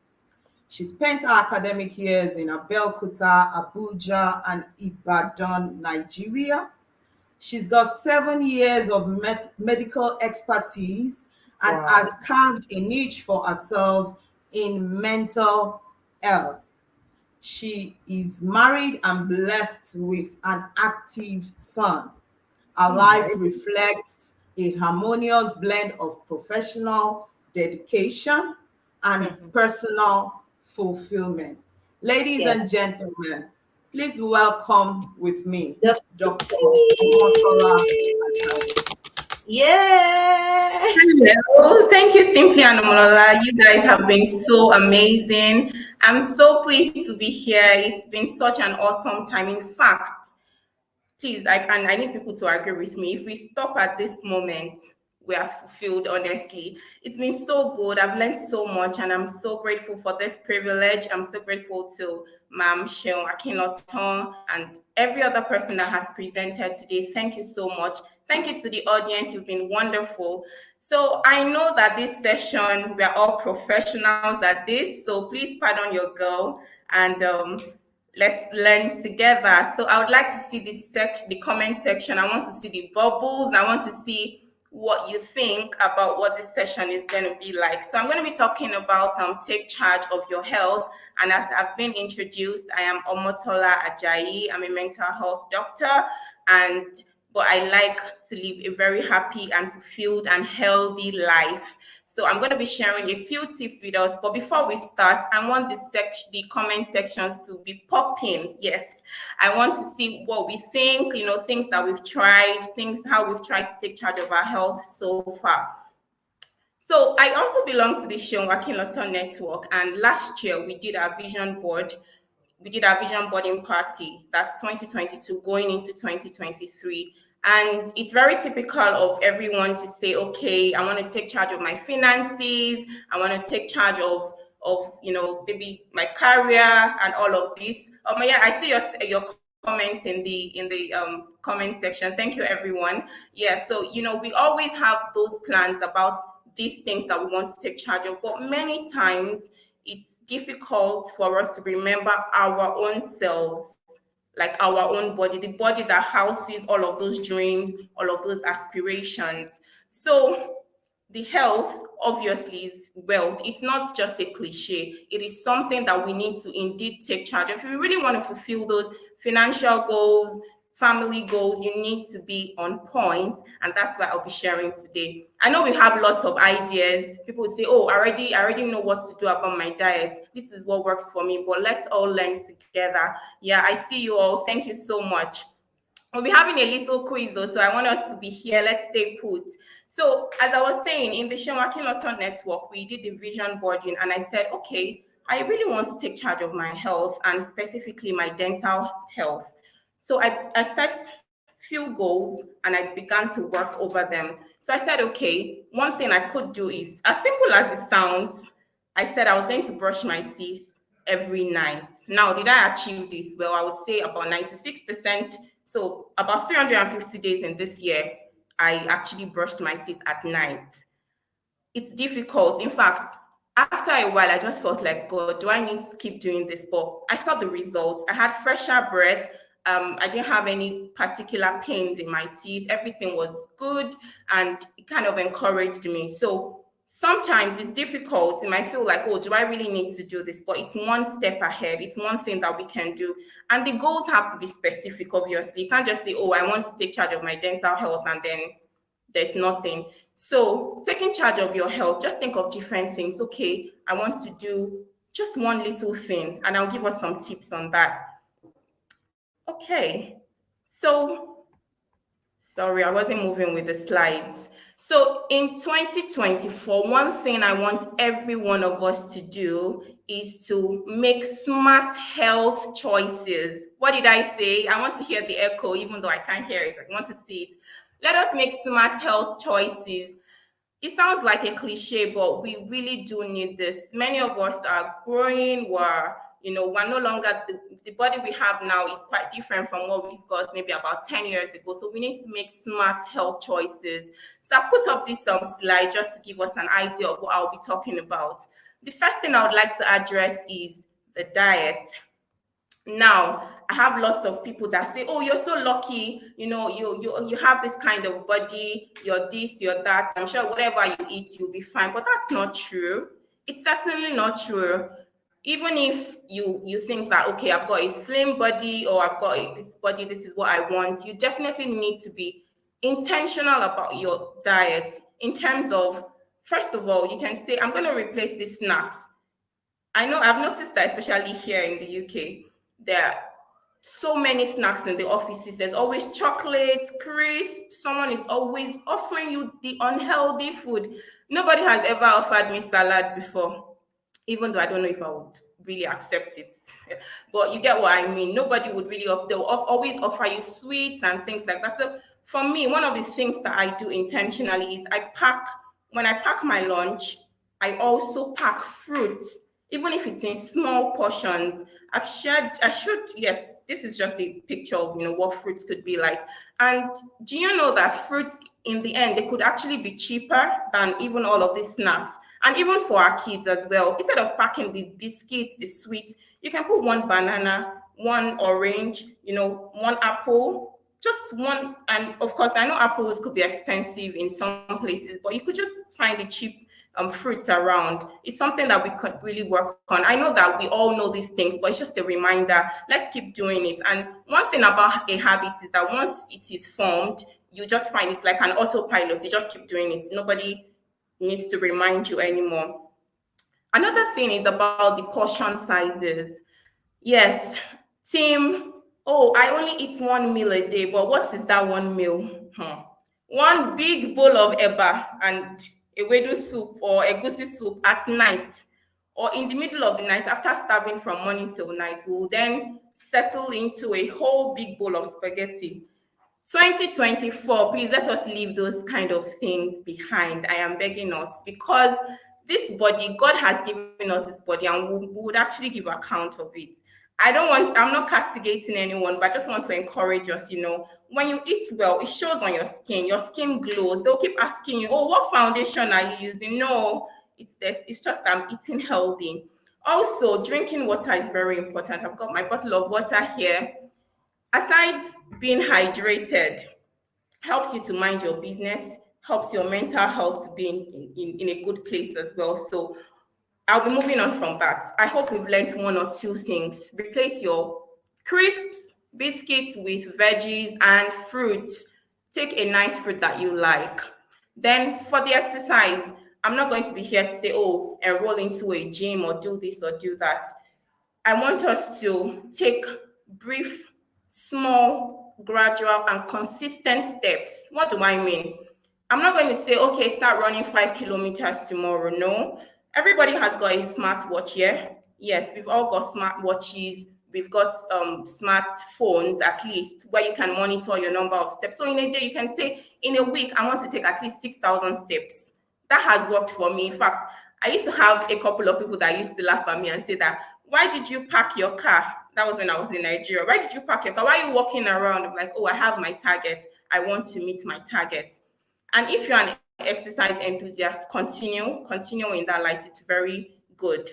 She spent her academic years in Abeokuta, Abuja, and Ibadan, Nigeria. She's got 7 years of medical expertise and has Wow. carved a niche for herself in mental health. She is married and blessed with an active son. Her All life right. reflects a harmonious blend of professional dedication and Mhm. personal fulfillment. Ladies Yeah. and gentlemen, please welcome with me Dr. Dr. Omotola T. Ajayi. Yeah. Hello, thank you, Simply and Omolola. You guys have been so amazing. I'm so pleased to be here. It's been such an awesome time. In fact, please, I need people to agree with me. If we stop at this moment, we are fulfilled, honestly. It's been so good. I've learned so much, and I'm so grateful for this privilege. I'm so grateful to Ma'am Sheon Akinloton and every other person that has presented today. Thank you so much. Thank you to the audience. You've been wonderful. So I know that this session, we are all professionals at this, so please pardon your girl. And let's learn together. So I would like to see the comment section. I want to see the bubbles. I want to see what you think about what this session is going to be like. So I'm going to be talking about take charge of your health. And as I've been introduced, I am Omotola Ajayi. I'm a mental health doctor, but I like to live a very happy and fulfilled and healthy life. So I'm going to be sharing a few tips with us. But before we start, I want the comment sections to be popping. Yes, I want to see what we think, things that we've tried, how we've tried to take charge of our health so far. So I also belong to the Sheon Akinloton network. And last year we did our vision board. We did our vision boarding party. That's 2022 going into 2023. And it's very typical of everyone to say, okay, I want to take charge of my finances. I want to take charge of maybe my career and all of this. Yeah, I see your comments in the comment section. Thank you, everyone. Yeah, so we always have those plans about these things that we want to take charge of, but many times it's difficult for us to remember our own selves, like our own body, the body that houses all of those dreams, all of those aspirations. So the health obviously is wealth. It's not just a cliche. It is something that we need to indeed take charge of. If we really want to fulfill those financial goals, family goals, you need to be on point, and that's what I'll be sharing today. I know we have lots of ideas. People say, oh, I already know what to do about my diet. This is what works for me, but let's all learn together. Yeah, I see you all. Thank you so much. We'll be having a little quiz though, so I want us to be here. Let's stay put. So as I was saying, in the Shenwaki Lotto Network, we did the vision boarding, and I said, okay, I really want to take charge of my health, and specifically my dental health. So I set few goals and I began to work over them. So I said, okay, one thing I could do is, as simple as it sounds, I said I was going to brush my teeth every night. Now, did I achieve this? Well, I would say about 96%. So about 350 days in this year, I actually brushed my teeth at night. It's difficult. In fact, after a while, I just felt like, God, do I need to keep doing this? But I saw the results. I had fresher breath. I didn't have any particular pains in my teeth. Everything was good, and it kind of encouraged me. So sometimes it's difficult. It might feel like, oh, do I really need to do this? But it's one step ahead. It's one thing that we can do. And the goals have to be specific, obviously. You can't just say, oh, I want to take charge of my dental health, and then there's nothing. So taking charge of your health, just think of different things. Okay, I want to do just one little thing, and I'll give us some tips on that. Okay, so sorry, I wasn't moving with the slides. So in 2024, one thing I want every one of us to do is to make smart health choices. What did I say? I want to hear the echo, even though I can't hear it. I want to see it. Let us make smart health choices. It sounds like a cliche, but we really do need this. Many of us are growing, we're no longer, the body we have now is quite different from what we've got maybe about 10 years ago. So we need to make smart health choices. So I put up this slide just to give us an idea of what I'll be talking about. The first thing I would like to address is the diet. Now, I have lots of people that say, oh, you're so lucky, you have this kind of body, you're this, you're that. I'm sure whatever you eat, you'll be fine. But that's not true. It's certainly not true. Even if you think that, okay, I've got a slim body, or I've got this body, this is what I want, you definitely need to be intentional about your diet in terms of, first of all, you can say, I'm going to replace these snacks. I know I've noticed that, especially here in the UK, there are so many snacks in the offices. There's always chocolates, crisps. Someone is always offering you the unhealthy food. Nobody has ever offered me salad before, even though I don't know if I would really accept it. But you get what I mean. Nobody would really, they'll always offer you sweets and things like that. So for me, one of the things that I do intentionally is when I pack my lunch, I also pack fruits, even if it's in small portions. Yes, this is just a picture of, what fruits could be like. And do you know that fruits, in the end, they could actually be cheaper than even all of these snacks? And even for our kids as well, instead of packing the biscuits, the sweets, you can put one banana, one orange, one apple, just one. And of course, I know apples could be expensive in some places, but you could just find the cheap fruits around. It's something that we could really work on. I know that we all know these things, but it's just a reminder. Let's keep doing it. And one thing about a habit is that once it is formed, you just find it's like an autopilot. You just keep doing it. Nobody needs to remind you anymore. Another thing is about the portion sizes. Yes, team, oh, I only eat one meal a day, but what is that one meal? One big bowl of eba and ewedu soup or egusi soup at night, or in the middle of the night after starving from morning till night, we'll then settle into a whole big bowl of spaghetti. 2024, please let us leave those kind of things behind. I am begging us, because this body, God has given us this body, and we would actually give account of it. I'm not castigating anyone, but I just want to encourage us, when you eat well, it shows on your skin glows. They'll keep asking you, oh, what foundation are you using? No, it's just I'm eating healthy. Also, drinking water is very important. I've got my bottle of water here. Aside being hydrated, helps you to mind your business, helps your mental health to be in a good place as well. So I'll be moving on from that. I hope we've learned one or two things. Replace your crisps, biscuits with veggies and fruits. Take a nice fruit that you like. Then for the exercise, I'm not going to be here to say, oh, enroll into a gym or do this or do that. I want us to take brief, small, gradual, and consistent steps. What do I mean? I'm not going to say, okay, start running 5 kilometers tomorrow. No. Everybody has got a smartwatch here. Yes, we've all got smartwatches. We've got smartphones, at least, where you can monitor your number of steps. So in a day, you can say, in a week, I want to take at least 6,000 steps. That has worked for me. In fact, I used to have a couple of people that used to laugh at me and say that, why did you park your car? That was when I was in Nigeria. Why did you park your car? Why are you walking around? I'm like, oh, I have my target. I want to meet my target. And if you're an exercise enthusiast, continue in that light. It's very good.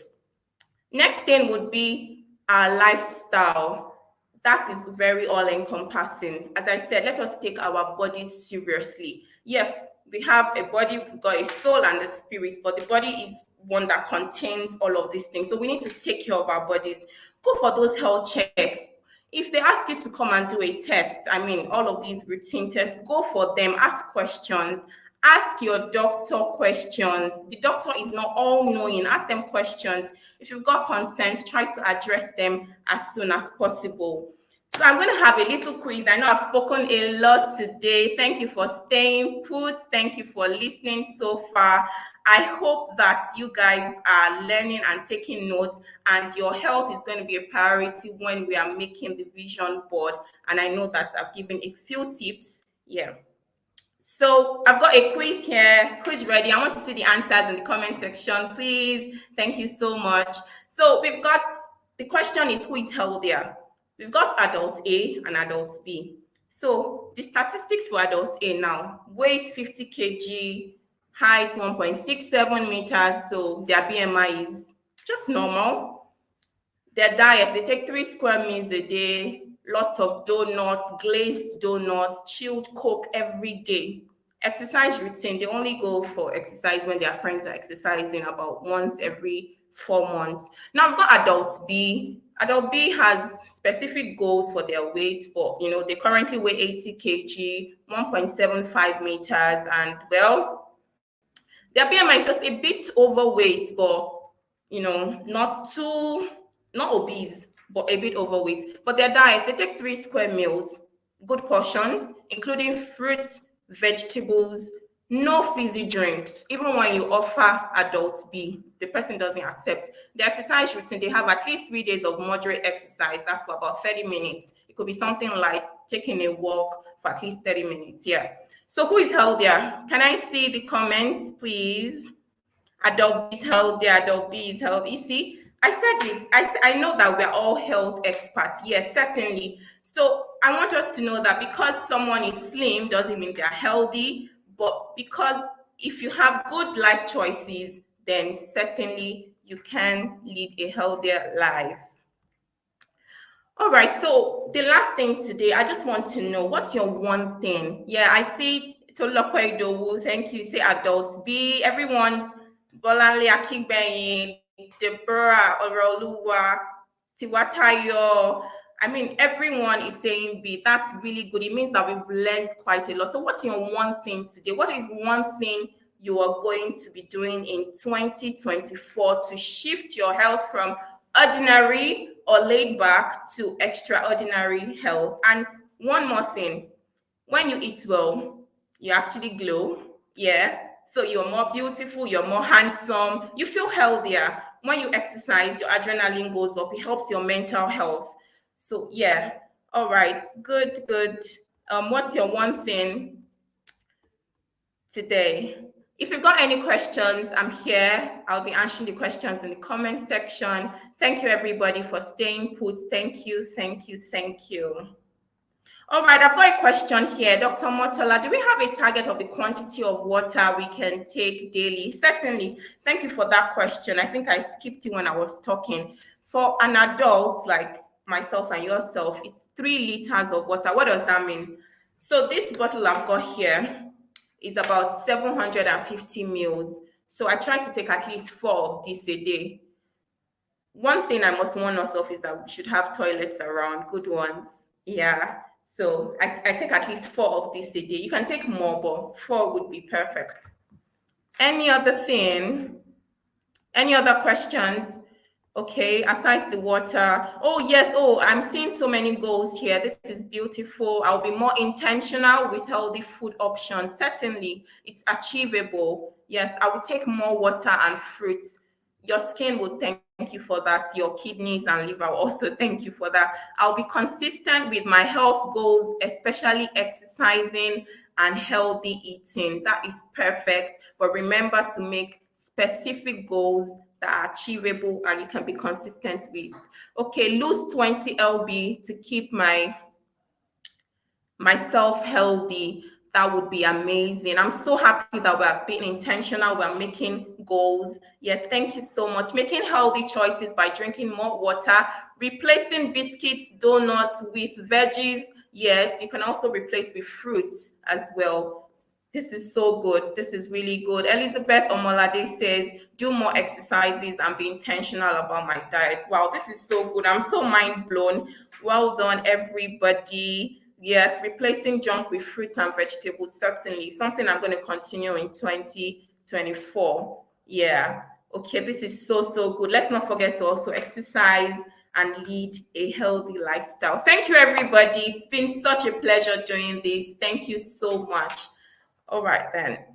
Next thing would be our lifestyle. That is very all-encompassing. As I said, let us take our bodies seriously. Yes, we have a body, we've got a soul and a spirit, but the body is one that contains all of these things. So we need to take care of our bodies. Go for those health checks. If they ask you to come and do a test, I mean, all of these routine tests, go for them, ask questions, ask your doctor questions. The doctor is not all-knowing. Ask them questions. If you've got concerns, try to address them as soon as possible. So I'm going to have a little quiz. I know I've spoken a lot today. Thank you for staying put. Thank you for listening so far. I hope that you guys are learning and taking notes, and your health is going to be a priority when we are making the vision board. And I know that I've given a few tips here. So I've got a quiz here. Who's ready? I want to see the answers in the comment section, please. Thank you so much. So we've got, the question is, who is healthier? We've got adult A and adult B. So the statistics for adult A now: weight 50 kg, height 1.67 meters. So their BMI is just normal. Their diet, they take 3 square meals a day, lots of donuts, glazed donuts, chilled Coke every day. Exercise routine, they only go for exercise when their friends are exercising, about once every 4 months. Now I've got adult B. Adult B has specific goals for their weight, but they currently weigh 80 kg, 1.75 meters, and well, their BMI is just a bit overweight, but not obese, but a bit overweight. But their diet, they take 3 square meals, good portions, including fruits, vegetables, no fizzy drinks. Even when you offer adult B, the person doesn't accept. The exercise routine, they have at least 3 days of moderate exercise. That's for about 30 minutes. It could be something light, taking a walk for at least 30 minutes. Yeah. So who is healthier? Can I see the comments, please? Adult B is healthier, adult B is healthy. You see, I said it. I know that we're all health experts. Yes, certainly. So I want us to know that because someone is slim doesn't mean they're healthy, but because if you have good life choices, then certainly you can lead a healthier life. All right, so the last thing today, I just want to know, what's your one thing? Yeah, I see Tolokwe Idowu, thank you. Say adults B, everyone, Bolanle Akingbenyin, Deborah Oroluwa, Tiwatayo. I mean, everyone is saying B. That's really good. It means that we've learned quite a lot. So what's your one thing today? What is one thing you are going to be doing in 2024 to shift your health from ordinary or laid back to extraordinary health? And one more thing, when you eat well, you actually glow. Yeah. So you're more beautiful, you're more handsome, you feel healthier. When you exercise, your adrenaline goes up. It helps your mental health. So yeah. All right. Good. What's your one thing today? If you've got any questions, I'm here. I'll be answering the questions in the comment section. Thank you, everybody, for staying put. Thank you. All right, I've got a question here. Dr. Motola, do we have a target of the quantity of water we can take daily? Certainly. Thank you for that question. I think I skipped it when I was talking. For an adult like myself and yourself, it's 3 liters of water. What does that mean? So this bottle I've got here, is about 750 meals. So I try to take at least 4 of these a day. One thing I must warn us of is that we should have toilets around, good ones. Yeah. So I take at least 4 of these a day. You can take more, but 4 would be perfect. Any other thing? Any other questions? Okay, aside the water. Oh, yes. Oh, I'm seeing so many goals here. This is beautiful. I'll be more intentional with healthy food options. Certainly, it's achievable. Yes, I will take more water and fruits. Your skin will thank you for that. Your kidneys and liver will also thank you for that. I'll be consistent with my health goals, especially exercising and healthy eating. That is perfect. But remember to make specific goals that are achievable and you can be consistent with. Okay, lose 20 lb to keep myself healthy. That would be amazing. I'm so happy that we're being intentional, we're making goals. Yes, thank you so much. Making healthy choices by drinking more water, replacing biscuits, donuts with veggies. Yes, you can also replace with fruits as well. This is so good. This is really good. Elizabeth Omolade says, do more exercises and be intentional about my diet. Wow, this is so good. I'm so mind blown. Well done, everybody. Yes, replacing junk with fruits and vegetables, certainly something I'm going to continue in 2024. Yeah. Okay, this is so, so good. Let's not forget to also exercise and lead a healthy lifestyle. Thank you, everybody. It's been such a pleasure doing this. Thank you so much. All right, then.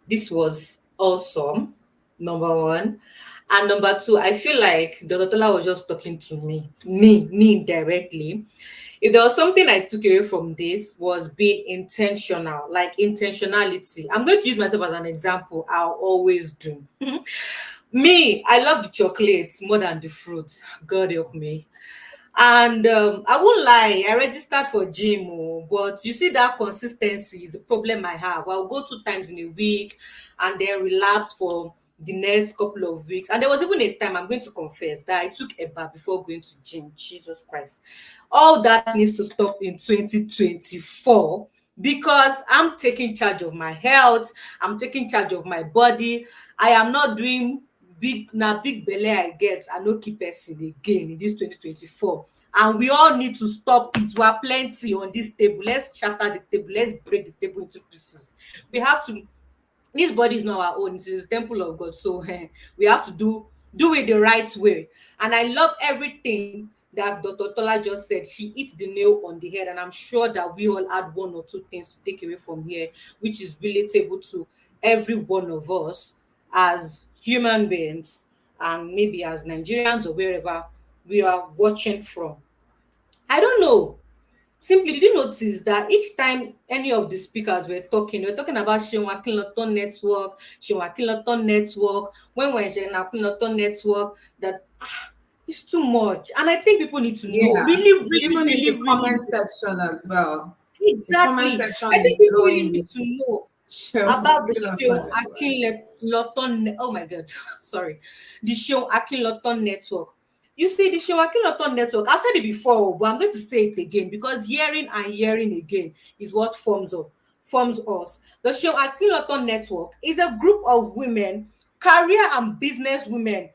This was awesome, number one. And number two, I feel like Dr. Tola was just talking to me directly. If there was something I took away from this was being intentional, like intentionality. I'm going to use myself as an example. I'll always do. Me, I love the chocolates more than the fruits. God help me. And I won't lie, I registered for gym, but you see that consistency is the problem I have. I'll go 2 times in a week and then relapse for the next couple of weeks. And there was even a time, I'm going to confess, that I took a bath before going to gym. Jesus Christ. All that needs to stop in 2024 because I'm taking charge of my health. I'm taking charge of my body. I am not doing big belly I get. I no keep person again in this 2024, and we all need to stop it. We are plenty on this table. Let's shatter the table. Let's break the table into pieces. We have to. This body is not our own. It is the temple of God. So we have to do it the right way. And I love everything that Dr. Tola just said. She hit the nail on the head, and I'm sure that we all had 1 or 2 things to take away from here, which is relatable to every one of us as human beings and maybe as Nigerians or wherever we are watching from. I don't know. Simply, did you notice that each time any of the speakers were talking about Seun Akinlọtọ network, Seun Akinlọtọ network, when we're in Seun Akinlọtọ network, that it's too much. And I think people need to know. Really, even really, in the comment section as well. Exactly. I think people really need to know about the Seun Akinlọtọ. Oh my God, sorry, the Seun Akinlọtọ network. You see, the Seun Akinlọtọ network. I've said it before, but I'm going to say it again because hearing and hearing again is what forms us. The Seun Akinlọtọ network is a group of women, career and business women,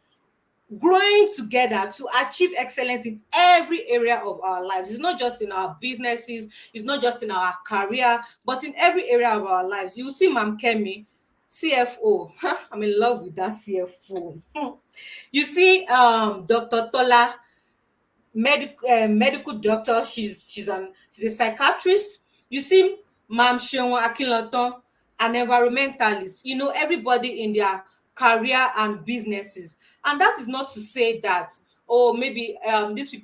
growing together to achieve excellence in every area of our lives. It's not just in our businesses, it's not just in our career, but in every area of our lives. You see Mam Kemi, CFO. I'm in love with that CFO. You see Dr. Tola, medical doctor. She's a psychiatrist. You see Mam Seun Akinlọtọ, an environmentalist. You know, everybody in their career and businesses. And that is not to say that, oh, maybe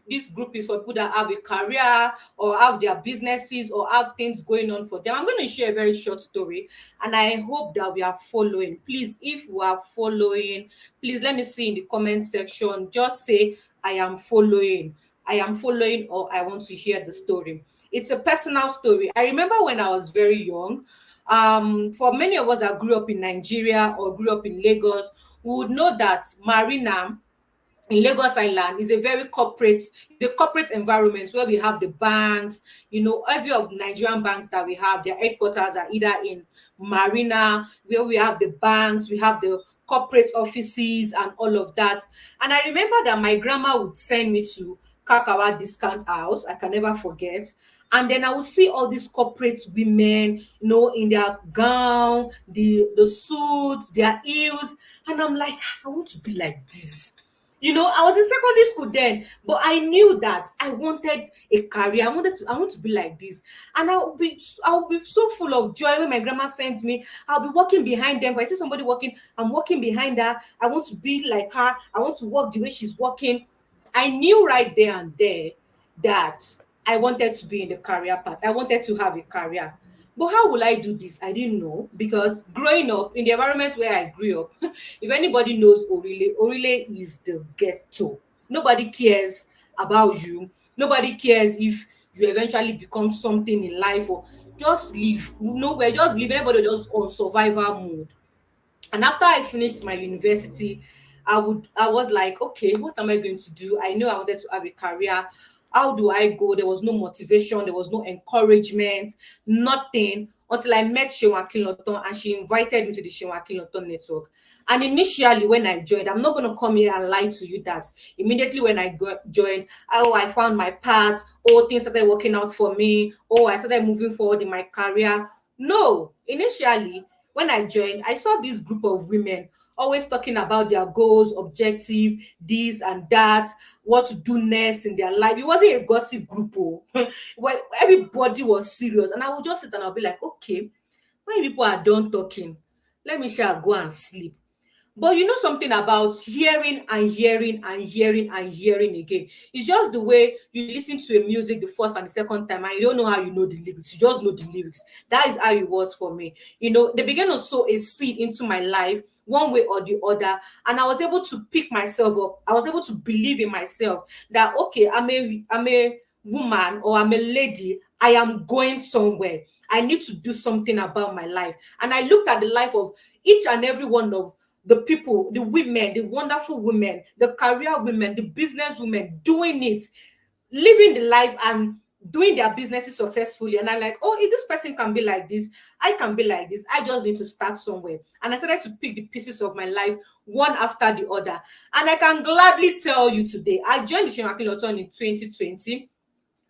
this group is for people that have a career or have their businesses or have things going on for them. I'm going to share a very short story, and I hope that we are following. Please, if we are following, please let me see in the comment section. Just say, I am following. I am following, or I want to hear the story. It's a personal story. I remember when I was very young, for many of us that grew up in Nigeria or grew up in Lagos, we would know that Marina in Lagos Island is a very corporate, the corporate environment where we have the banks, every of the Nigerian banks that we have, their headquarters are either in Marina, where we have the banks, we have the corporate offices and all of that. And I remember that my grandma would send me to Kakawa Discount House. I can never forget. And then I would see all these corporate women, in their gown, the suits, their heels. And I'm like, I want to be like this. I was in secondary school then, but I knew that I wanted a career. I want to be like this. And I'll be so full of joy when my grandma sends me. I'll be walking behind them. If I see somebody walking, I'm walking behind her. I want to be like her. I want to walk the way she's walking. I knew right there and there that I wanted to be in the career path. I wanted to have a career. But how will I do this? I didn't know, because growing up in the environment where I grew up, if anybody knows Orile is the ghetto. Nobody cares about you. Nobody cares if you eventually become something in life or just live. Nowhere, just live. Everybody just on survival mode. And after I finished my university, I was like, okay, what am I going to do? I knew I wanted to have a career. How do I go? There was no motivation, there was no encouragement, nothing, until I met Seun Akinlonton and she invited me to the Seun Akinlonton network. And initially when I joined, I'm not going to come here and lie to you that immediately when I joined, I found my path, things started working out for me, I started moving forward in my career. No, initially when I joined, I saw this group of women always talking about their goals, objective, this and that, what to do next in their life. It wasn't a gossip group where everybody was serious. And I would just sit and I'll be like, okay, when people are done talking, let me shall go and sleep. But you know something about hearing and hearing and hearing and hearing again. It's just the way you listen to a music the first and the second time and you don't know how you know the lyrics. You just know the lyrics. That is how it was for me. They began to sow a seed into my life one way or the other. And I was able to pick myself up. I was able to believe in myself that, okay, I'm a woman or I'm a lady. I am going somewhere. I need to do something about my life. And I looked at the life of each and every one of the people, the women, the wonderful women, the career women, the business women doing it, living the life and doing their businesses successfully. And I'm like, if this person can be like this, I can be like this. I just need to start somewhere. And I started to pick the pieces of my life one after the other. And I can gladly tell you today, I joined the Seun Akinlonton in 2020.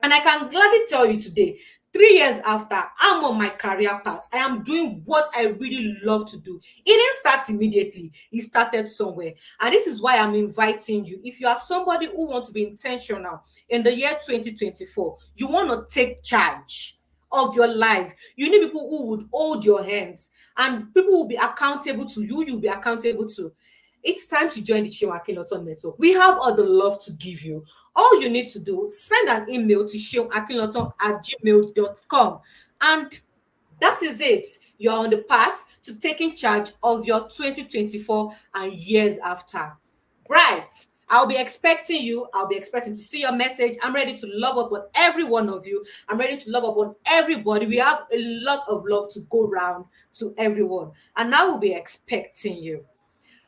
And I can gladly tell you today, 3 years after, I'm on my career path. I am doing what I really love to do. It didn't start immediately. It started somewhere. And this is why I'm inviting you. If you are somebody who wants to be intentional in the year 2024, you want to take charge of your life. You need people who would hold your hands. And people will be accountable to you. You'll be accountable to. It's time to join the Seun Akinlonton network. We have all the love to give you. All you need to do, send an email to seanakinlonton@gmail.com. And that is it. You're on the path to taking charge of your 2024 and years after. Right. I'll be expecting you. I'll be expecting to see your message. I'm ready to love upon every one of you. I'm ready to love upon everybody. We have a lot of love to go around to everyone. And now we'll be expecting you.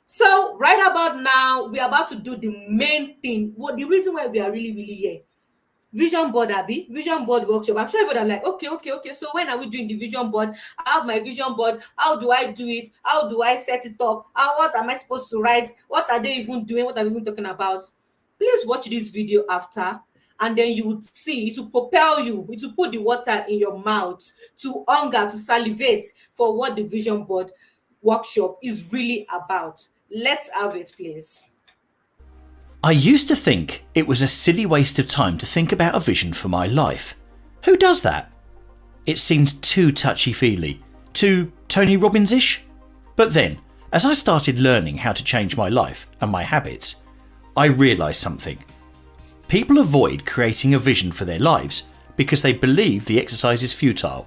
So right about now, we're about to do the main thing. The reason why we are really, really here. Vision board, Abby. Vision board workshop. I'm sure everybody are like, okay. So when are we doing the vision board? I have my vision board. How do I do it? How do I set it up? What am I supposed to write? What are they even doing? What are we even talking about? Please watch this video after. And then you would see it will propel you, it will put the water in your mouth, to hunger, to salivate for what the vision board workshop is really about. Let's have it, please. I used to think it was a silly waste of time to think about a vision for my life. Who does that? It seemed too touchy-feely, too Tony Robbins-ish. But then, as I started learning how to change my life and my habits, I realised something. People avoid creating a vision for their lives because they believe the exercise is futile.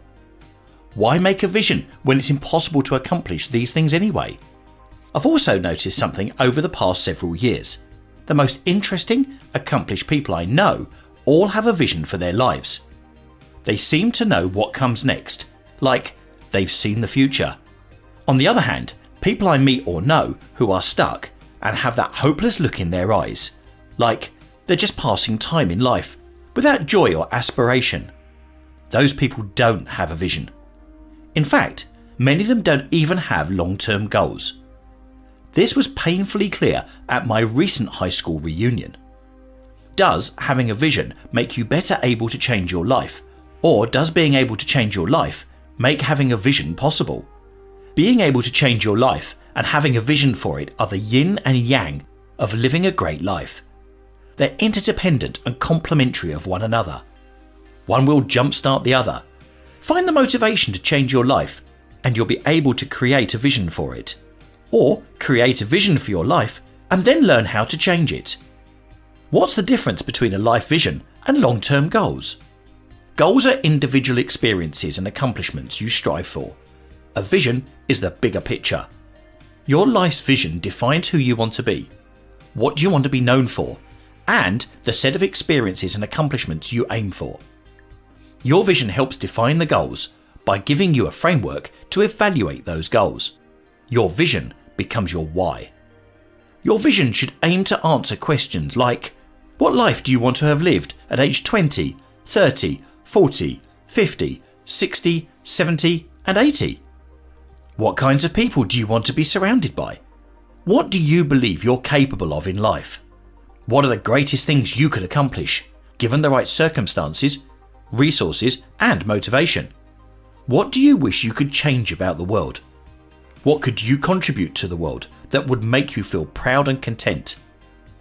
Why make a vision when it's impossible to accomplish these things anyway? I've also noticed something over the past several years. The most interesting, accomplished people I know all have a vision for their lives. They seem to know what comes next, like they've seen the future. On the other hand, people I meet or know who are stuck and have that hopeless look in their eyes, like they're just passing time in life without joy or aspiration. Those people don't have a vision. In fact, many of them don't even have long-term goals. This was painfully clear at my recent high school reunion. Does having a vision make you better able to change your life, or does being able to change your life make having a vision possible? Being able to change your life and having a vision for it are the yin and yang of living a great life. They're interdependent and complementary of one another. One will jumpstart the other. Find the motivation to change your life and you'll be able to create a vision for it. Or create a vision for your life and then learn how to change it. What's the difference between a life vision and long-term goals? Goals are individual experiences and accomplishments you strive for. A vision is the bigger picture. Your life's vision defines who you want to be, what do you want to be known for, and the set of experiences and accomplishments you aim for. Your vision helps define the goals by giving you a framework to evaluate those goals. Your vision becomes your why. Your vision should aim to answer questions like, what life do you want to have lived at age 20, 30, 40, 50, 60, 70 and 80? What kinds of people do you want to be surrounded by? What do you believe you're capable of in life? What are the greatest things you could accomplish, given the right circumstances, resources and motivation? What do you wish you could change about the world? What could you contribute to the world that would make you feel proud and content?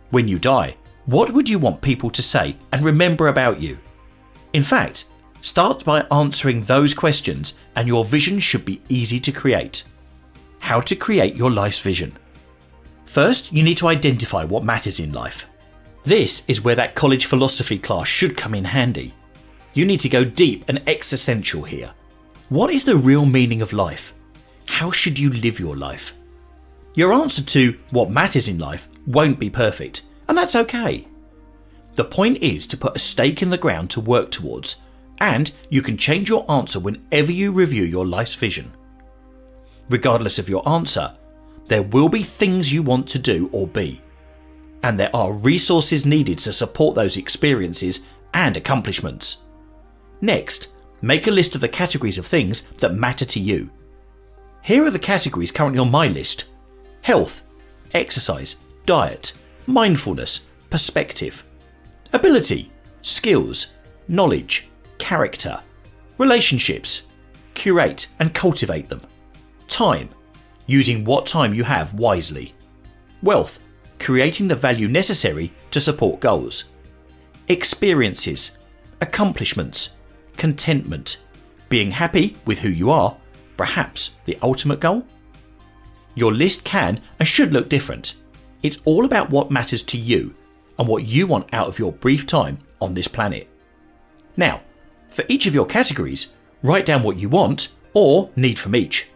When you die, what would you want people to say and remember about you? In fact, start by answering those questions and your vision should be easy to create. How to create your life's vision. First, you need to identify what matters in life. This is where that college philosophy class should come in handy. You need to go deep and existential here. What is the real meaning of life? How should you live your life? Your answer to what matters in life won't be perfect, and that's okay. The point is to put a stake in the ground to work towards, and you can change your answer whenever you review your life's vision. Regardless of your answer, there will be things you want to do or be, and there are resources needed to support those experiences and accomplishments. Next, make a list of the categories of things that matter to you. Here are the categories currently on my list: health, exercise, diet, mindfulness, perspective, ability, skills, knowledge, character, relationships, curate and cultivate them, time, using what time you have wisely, wealth, creating the value necessary to support goals, experiences, accomplishments, contentment, being happy with who you are, perhaps the ultimate goal. Your list can and should look different. It's all about what matters to you and what you want out of your brief time on this planet. Now, for each of your categories, write down what you want or need from each.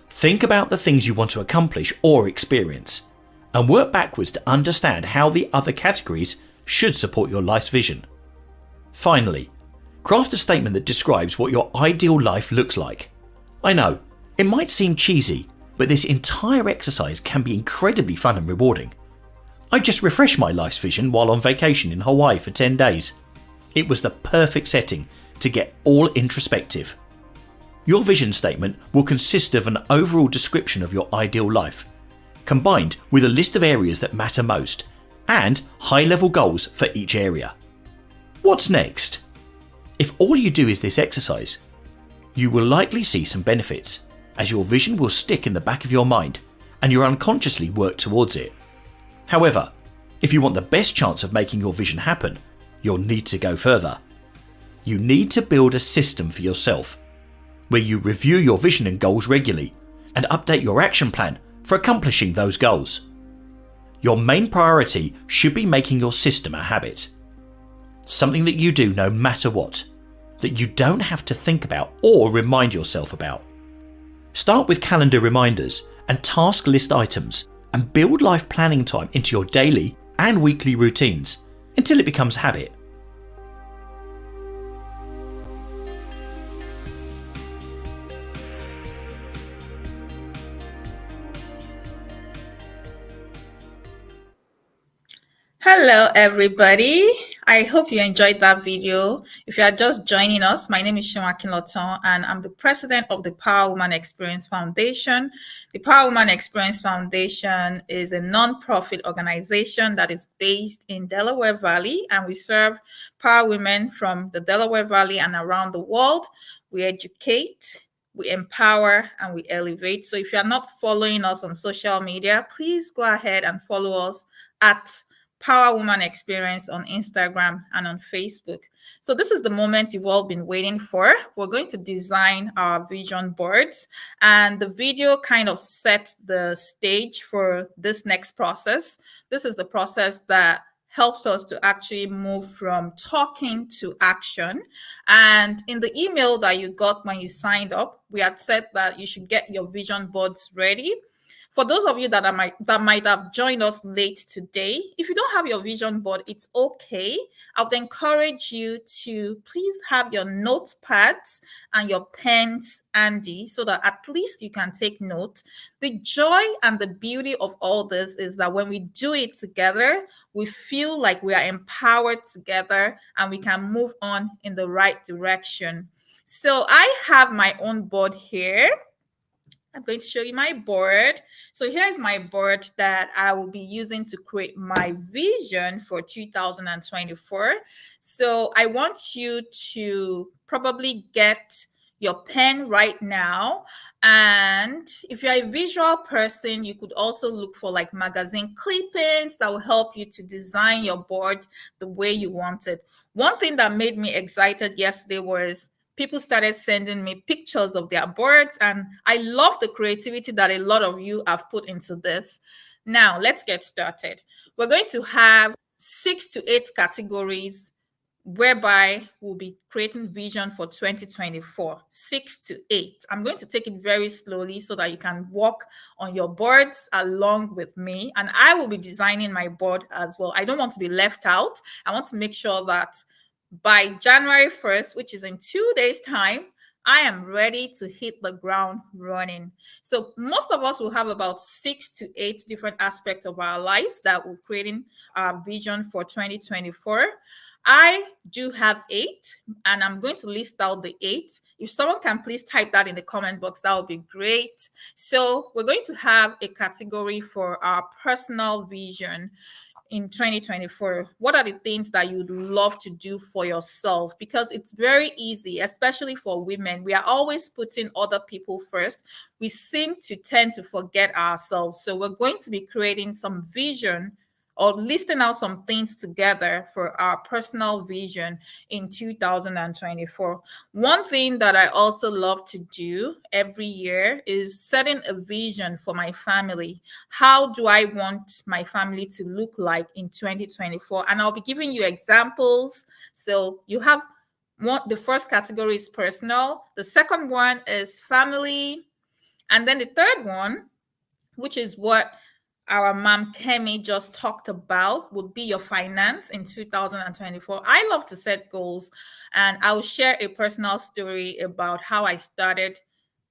Think about the things you want to accomplish or experience, and work backwards to understand how the other categories should support your life's vision. Finally, craft a statement that describes what your ideal life looks like. I know, it might seem cheesy, but this entire exercise can be incredibly fun and rewarding. I just refreshed my life's vision while on vacation in Hawaii for 10 days. It was the perfect setting to get all introspective. Your vision statement will consist of an overall description of your ideal life, combined with a list of areas that matter most, and high-level goals for each area. What's next? If all you do is this exercise, you will likely see some benefits, as your vision will stick in the back of your mind and you'll unconsciously work towards it. However, if you want the best chance of making your vision happen, you'll need to go further. You need to build a system for yourself, where you review your vision and goals regularly and update your action plan for accomplishing those goals. Your main priority should be making your system a habit. Something that you do no matter what, that you don't have to think about or remind yourself about. Start with calendar reminders and task list items, and build life planning time into your daily and weekly routines until it becomes habit. Hello, everybody. I hope you enjoyed that video. If you are just joining us, my name is Shema Kinloton, and I'm the president of the Power Woman Experience Foundation. The Power Woman Experience Foundation is a non-profit organization that is based in Delaware Valley, and we serve power women from the Delaware Valley and around the world. We educate, we empower, and we elevate. So if you are not following us on social media, please go ahead and follow us at Power Woman Experience on Instagram and on Facebook. So this is the moment you've all been waiting for. We're going to design our vision boards, and the video kind of sets the stage for this next process. This is the process that helps us to actually move from talking to action. And in the email that you got when you signed up, we had said that you should get your vision boards ready. For those of you that might have joined us late today, if you don't have your vision board, it's okay. I would encourage you to please have your notepads and your pens handy so that at least you can take note. The joy and the beauty of all this is that when we do it together, we feel like we are empowered together and we can move on in the right direction. So I have my own board here. I'm going to show you my board. So here's my board that I will be using to create my vision for 2024. So I want you to probably get your pen right now. And if you're a visual person, you could also look for like magazine clippings that will help you to design your board the way you want it. One thing that made me excited yesterday was people started sending me pictures of their boards, and I love the creativity that a lot of you have put into this. Now, let's get started. We're going to have 6 to 8 categories whereby we'll be creating vision for 2024, 6 to 8. I'm going to take it very slowly so that you can walk on your boards along with me, and I will be designing my board as well. I don't want to be left out. I want to make sure that by January 1st, which is in 2 days' time, I am ready to hit the ground running. So most of us will have about 6 to 8 different aspects of our lives that we're creating our vision for 2024. I do have 8, and I'm going to list out the 8. If someone can please type that in the comment box, that would be great. So we're going to have a category for our personal vision in 2024. What are the things that you'd love to do for yourself? Because it's very easy, especially for women. We are always putting other people first. We seem to tend to forget ourselves. So we're going to be creating some vision or listing out some things together for our personal vision in 2024. One thing that I also love to do every year is setting a vision for my family. How do I want my family to look like in 2024? And I'll be giving you examples. So you have the first category is personal. The second one is family. And then the third one, which is what our mom Kemi just talked about, would be your finance in 2024. I love to set goals, and I'll share a personal story about how I started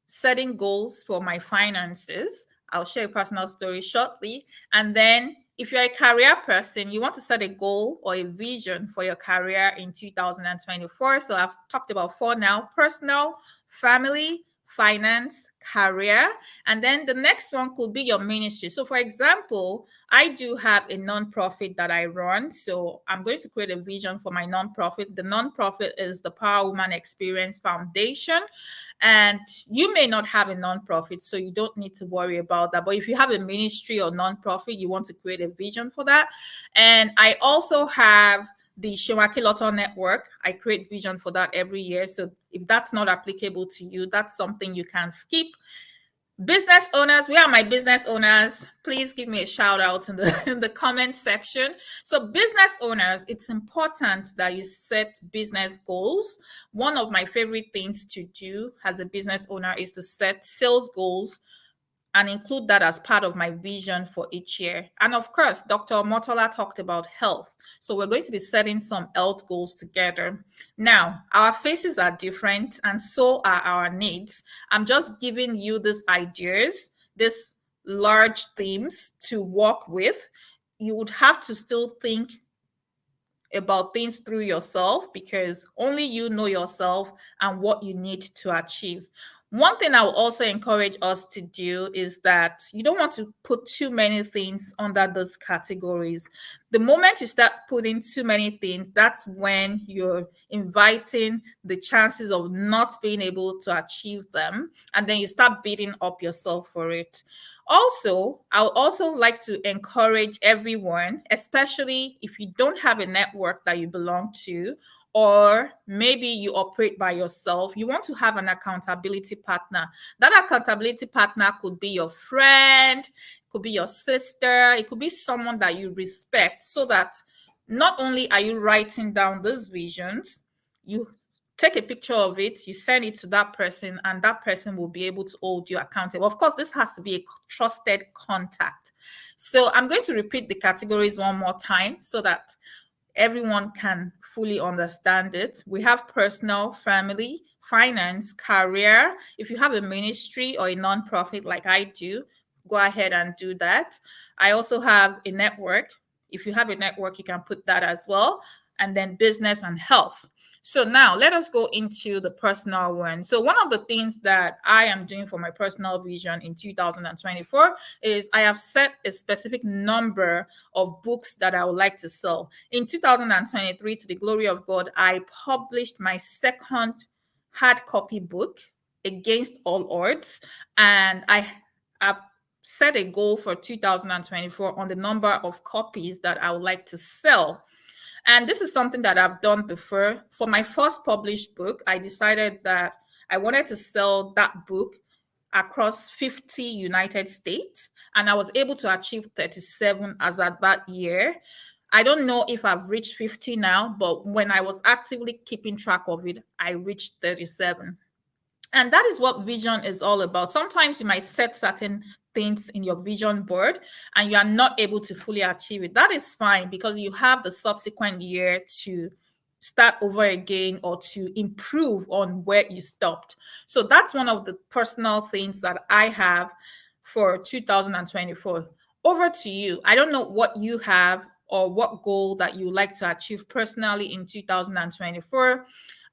setting goals for my finances. I'll share a personal story shortly. And then if you're a career person, you want to set a goal or a vision for your career in 2024. So I've talked about 4 now: personal, family, finance, career. And then the next one could be your ministry. So for example, I do have a nonprofit that I run. So I'm going to create a vision for my nonprofit. The nonprofit is the Power Woman Experience Foundation. And you may not have a nonprofit, so you don't need to worry about that. But if you have a ministry or nonprofit, you want to create a vision for that. And I also have the Shema Kinloton Network. I create vision for that every year. So if that's not applicable to you, that's something you can skip. Business owners, where are my business owners? Please give me a shout out in the comment section. So business owners, it's important that you set business goals. One of my favorite things to do as a business owner is to set sales goals and include that as part of my vision for each year. And of course, Dr. Motola talked about health. So we're going to be setting some health goals together. Now, our faces are different and so are our needs. I'm just giving you these ideas, these large themes to work with. you would have to still think about things through yourself, because only you know yourself and what you need to achieve. One thing I will also encourage us to do is that you don't want to put too many things under those categories. The moment you start putting too many things, that's when you're inviting the chances of not being able to achieve them, and then you start beating up yourself for it. Also, I would also like to encourage everyone, especially if you don't have a network that you belong to, or maybe you operate by yourself, you want to have an accountability partner. That accountability partner could be your friend, could be your sister, it could be someone that you respect, so that not only are you writing down those visions, you take a picture of it, you send it to that person, and that person will be able to hold you accountable. Of course, this has to be a trusted contact. So I'm going to repeat the categories one more time so that everyone can fully understand it. We have personal, family, finance, career. If you have a ministry or a nonprofit like I do, go ahead and do that. I also have a network. If you have a network, you can put that as well. And then business and health. So now let us go into the personal one. So one of the things that I am doing for my personal vision in 2024 is I have set a specific number of books that I would like to sell. In 2023, to the glory of God, I published my second hard copy book, Against All Odds, and I have set a goal for 2024 on the number of copies that I would like to sell. And this is something that I've done before. For my first published book, I decided that I wanted to sell that book across 50 United States, and I was able to achieve 37 as at that year. I don't know if I've reached 50 now, but when I was actively keeping track of it, I reached 37. And that is what vision is all about. Sometimes you might set certain things in your vision board and you are not able to fully achieve it. That is fine, because you have the subsequent year to start over again or to improve on where you stopped. So that's one of the personal things that I have for 2024. Over to you. I don't know what you have or what goal that you like to achieve personally in 2024.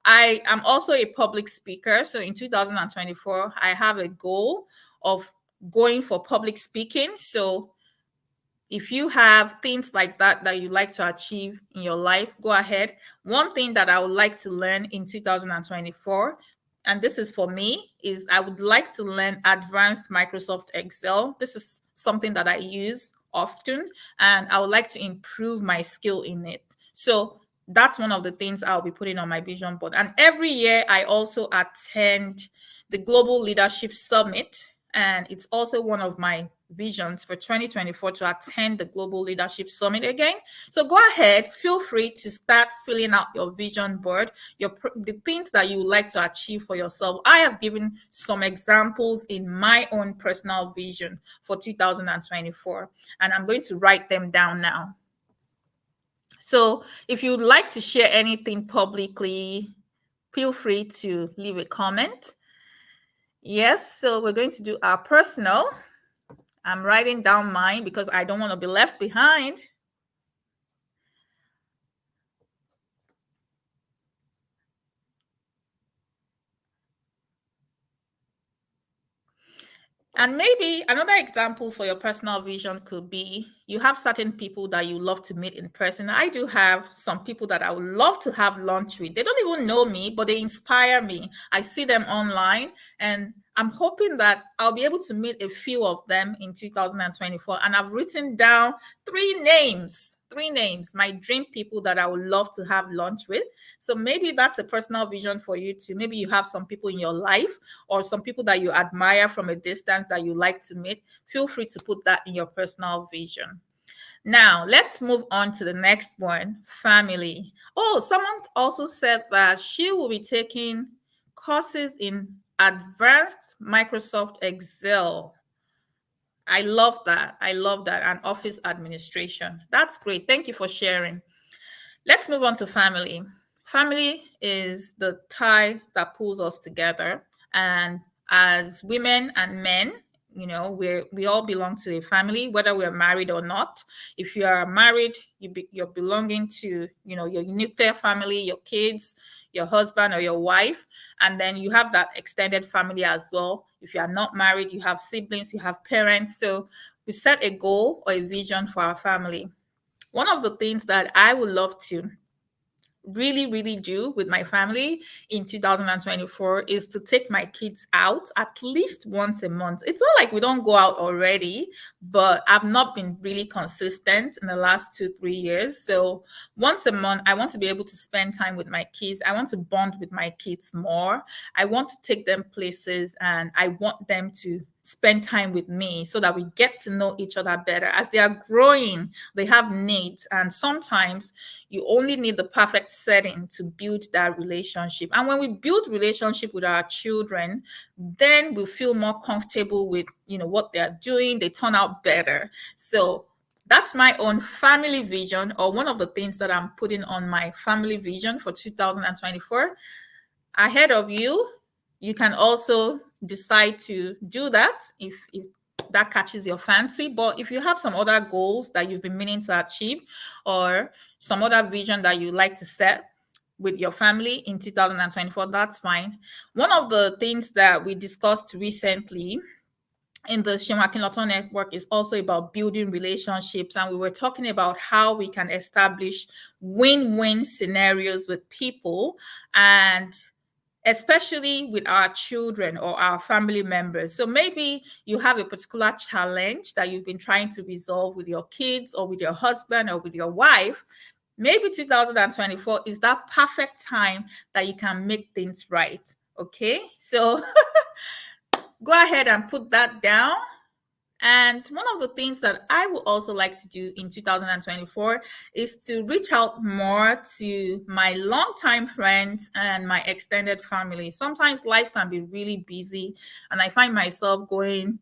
I am also a public speaker. So in 2024, I have a goal of going for public speaking. So if you have things like that that you like to achieve in your life, go ahead. One thing that I would like to learn in 2024, and this is for me, is I would like to learn advanced Microsoft Excel. This is something that I use often, and I would like to improve my skill in it. So that's one of the things I'll be putting on my vision board. And every year I also attend the Global Leadership Summit. And it's also one of my visions for 2024 to attend the Global Leadership Summit again. So go ahead, feel free to start filling out your vision board, the things that you would like to achieve for yourself. I have given some examples in my own personal vision for 2024, and I'm going to write them down now. So if you'd like to share anything publicly, feel free to leave a comment. Yes, so we're going to do our personal. I'm writing down mine because I don't want to be left behind. And maybe another example for your personal vision could be you have certain people that you love to meet in person. I do have some people that I would love to have lunch with. They don't even know me, but they inspire me. I see them online, and I'm hoping that I'll be able to meet a few of them in 2024. And I've written down three names, my dream people that I would love to have lunch with. So maybe that's a personal vision for you too. Maybe you have some people in your life or some people that you admire from a distance that you like to meet. Feel free to put that in your personal vision. Now, let's move on to the next one, family. Oh, someone also said that she will be taking courses in advanced Microsoft Excel. I love that. And office administration. That's great. Thank you for sharing. Let's move on to family. Family is the tie that pulls us together. And as women and men, You know, we all belong to a family, whether we're married or not. If you are married, you're belonging to, you know, your nuclear family, your kids, your husband or your wife, and then you have that extended family as well. If you are not married, you have siblings, you have parents. So we set a goal or a vision for our family. One of the things that I would love to really do with my family in 2024 is to take my kids out at least once a month. It's not like we don't go out already, but I've not been really consistent in the last 2-3 years. So once a month, I want to be able to spend time with my kids. I want to bond with my kids more. I want to take them places, and I want them to spend time with me so that we get to know each other better. As they are growing, they have needs, and sometimes you only need the perfect setting to build that relationship. And when we build relationship with our children, then we feel more comfortable with, you know, what they're doing. They turn out better. So that's my own family vision, or one of the things that I'm putting on my family vision for 2024. Ahead of you, you can also decide to do that if that catches your fancy. But if you have some other goals that you've been meaning to achieve, or some other vision that you like to set with your family in 2024, that's fine. One of the things that we discussed recently in the Seun Akinlotun Network is also about building relationships. And we were talking about how we can establish win-win scenarios with people, and especially with our children or our family members. So maybe you have a particular challenge that you've been trying to resolve with your kids or with your husband or with your wife. Maybe 2024 is that perfect time that you can make things right. Okay, so go ahead and put that down. And one of the things that I would also like to do in 2024 is to reach out more to my longtime friends and my extended family. Sometimes life can be really busy, and I find myself going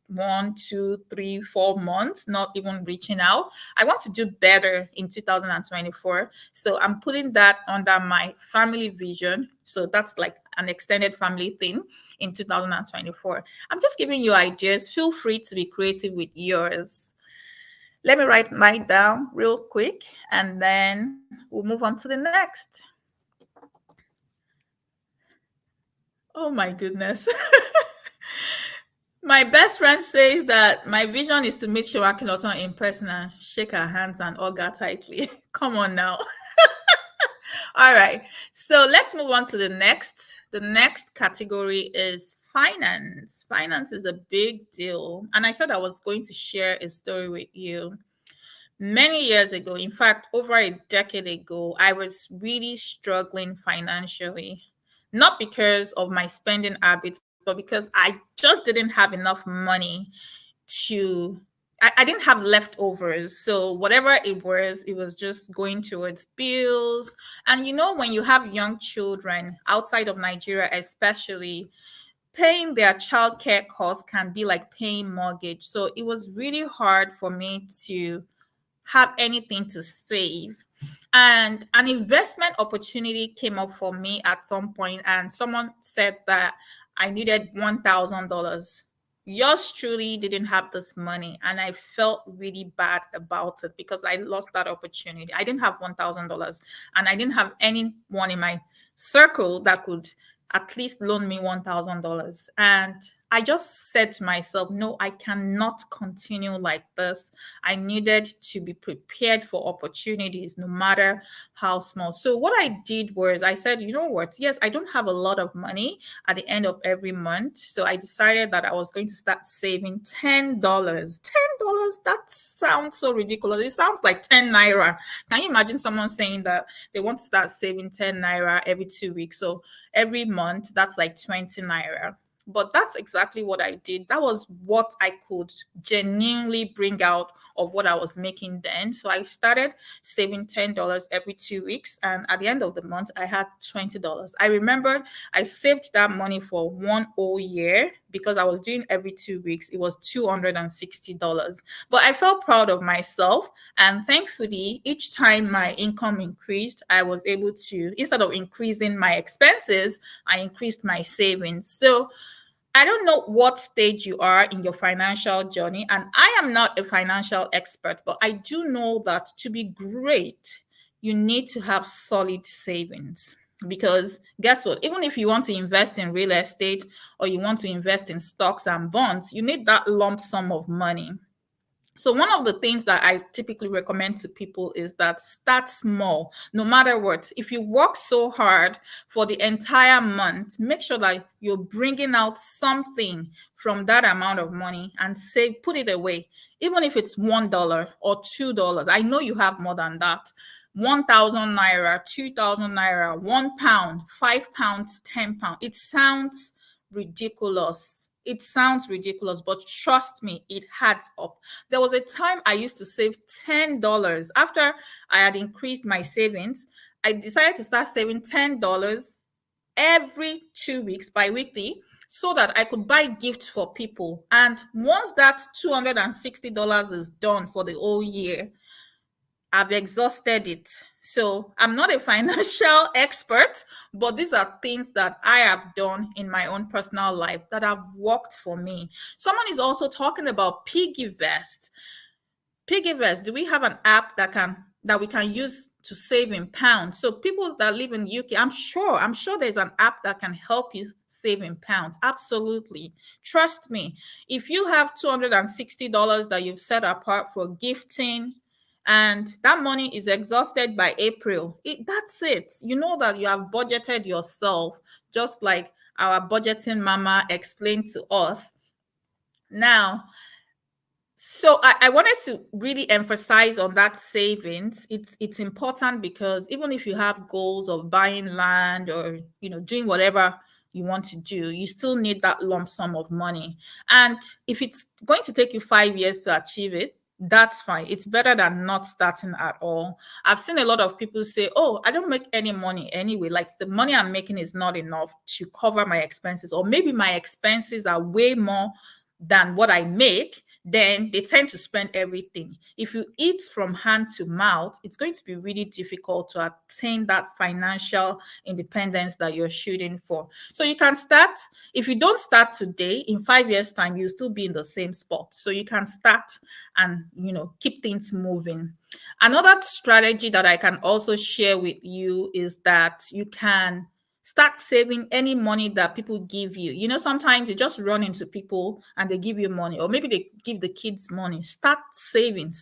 1, 2, 3, 4 months not even reaching out. I want to do better in 2024. So I'm putting that under my family vision. So that's like an extended family thing in 2024. I'm just giving you ideas. Feel free to be creative with yours. Let me write mine down real quick, and then we'll move on to the next. Oh my goodness. My best friend says that my vision is to meet Seun Akinlotun in person and shake her hands and hug her tightly. Come on now. All right. So let's move on to the next. The next category is finance. Finance is a big deal. And I said I was going to share a story with you. Many years ago, in fact, over a decade ago, I was really struggling financially. Not because of my spending habits, but because I just didn't have enough money to, I didn't have leftovers. So whatever it was just going towards bills. And you know, when you have young children outside of Nigeria, especially, paying their childcare costs can be like paying mortgage. So it was really hard for me to have anything to save. And an investment opportunity came up for me at some point, and someone said that I needed $1,000. Yours truly didn't have this money, and I felt really bad about it because I lost that opportunity. I didn't have $1,000, and I didn't have anyone in my circle that could at least loan me $1,000. And I just said to myself, no, I cannot continue like this. I needed to be prepared for opportunities, no matter how small. So what I did was I said, you know what? Yes, I don't have a lot of money at the end of every month. So I decided that I was going to start saving $10. $10? That sounds so ridiculous. It sounds like 10 naira. Can you imagine someone saying that they want to start saving 10 naira every 2 weeks? So every month, that's like 20 naira. But that's exactly what I did. That was what I could genuinely bring out of what I was making then. So I started saving $10 every 2 weeks. And at the end of the month, I had $20. I remember I saved that money for 1 whole year because I was doing every 2 weeks. It was $260. But I felt proud of myself. And thankfully, each time my income increased, I was able to, instead of increasing my expenses, I increased my savings. So I don't know what stage you are in your financial journey, and I am not a financial expert, but I do know that to be great, you need to have solid savings. Because guess what? Even if you want to invest in real estate or you want to invest in stocks and bonds, you need that lump sum of money. So one of the things that I typically recommend to people is that start small, no matter what. If you work so hard for the entire month, make sure that you're bringing out something from that amount of money and save, put it away. Even if it's $1 or $2, I know you have more than that. 1,000 naira, 2,000 naira, £1, £5, £10. It sounds ridiculous. It sounds ridiculous, but trust me, it adds up. There was a time I used to save $10. After I had increased my savings, I decided to start saving $10 every 2 weeks, bi-weekly, so that I could buy gifts for people. And once that $260 is done for the whole year, I've exhausted it. So I'm not a financial expert, but these are things that I have done in my own personal life that have worked for me. Someone is also talking about PiggyVest. PiggyVest, do we have an app that we can use to save in pounds? So people that live in UK, I'm sure there's an app that can help you save in pounds. Absolutely. Trust me. If you have $260 that you've set apart for gifting, and that money is exhausted by April, that's it. You know that you have budgeted yourself, just like our budgeting mama explained to us. Now, so I wanted to really emphasize on that savings. It's important because even if you have goals of buying land or doing whatever you want to do, you still need that lump sum of money. And if it's going to take you 5 years to achieve it, that's fine. It's better than not starting at all. I've seen a lot of people say, oh, I don't make any money anyway. Like the money I'm making is not enough to cover my expenses, or maybe my expenses are way more than what I make. Then they tend to spend everything. If you eat from hand to mouth, it's going to be really difficult to attain that financial independence that you're shooting for. So you can start. If you don't start today, in 5 years' time, you'll still be in the same spot. So you can start and keep things moving. Another strategy that I can also share with you is that you can start saving any money that people give you. Sometimes you just run into people and they give you money, or maybe they give the kids money. Start saving.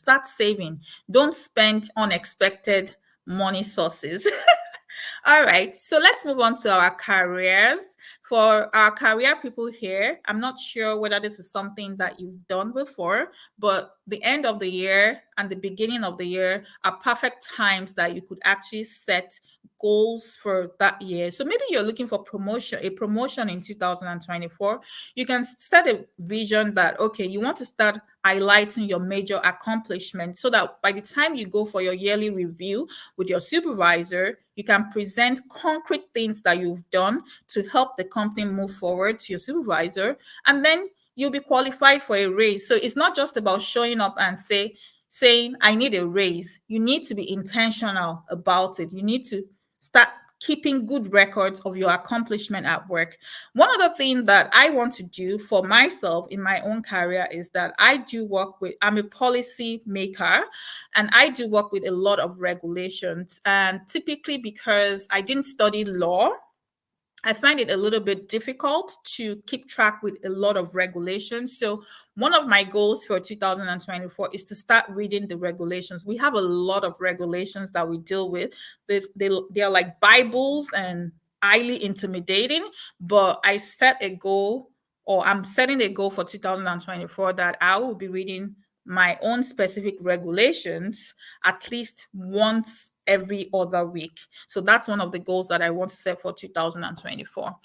Don't spend unexpected money sources. All right, so let's move on to our careers. For our career people here, I'm not sure whether this is something that you've done before, but the end of the year and the beginning of the year are perfect times that you could actually set goals for that year. So maybe you're looking for a promotion in 2024. You can set a vision that, okay, you want to start highlighting your major accomplishments so that by the time you go for your yearly review with your supervisor, you can present concrete things that you've done to help the company move forward to your supervisor, and then you'll be qualified for a raise. So it's not just about showing up and saying, I need a raise. You need to be intentional about it. You need to start keeping good records of your accomplishment at work. One other thing that I want to do for myself in my own career is that I'm a policy maker, and I do work with a lot of regulations. And typically, because I didn't study law, I find it a little bit difficult to keep track with a lot of regulations. So one of my goals for 2024 is to start reading the regulations. We have a lot of regulations that we deal with. They are like Bibles and highly intimidating, but I'm setting a goal for 2024 that I will be reading my own specific regulations at least once every other week. So that's one of the goals that I want to set for 2024.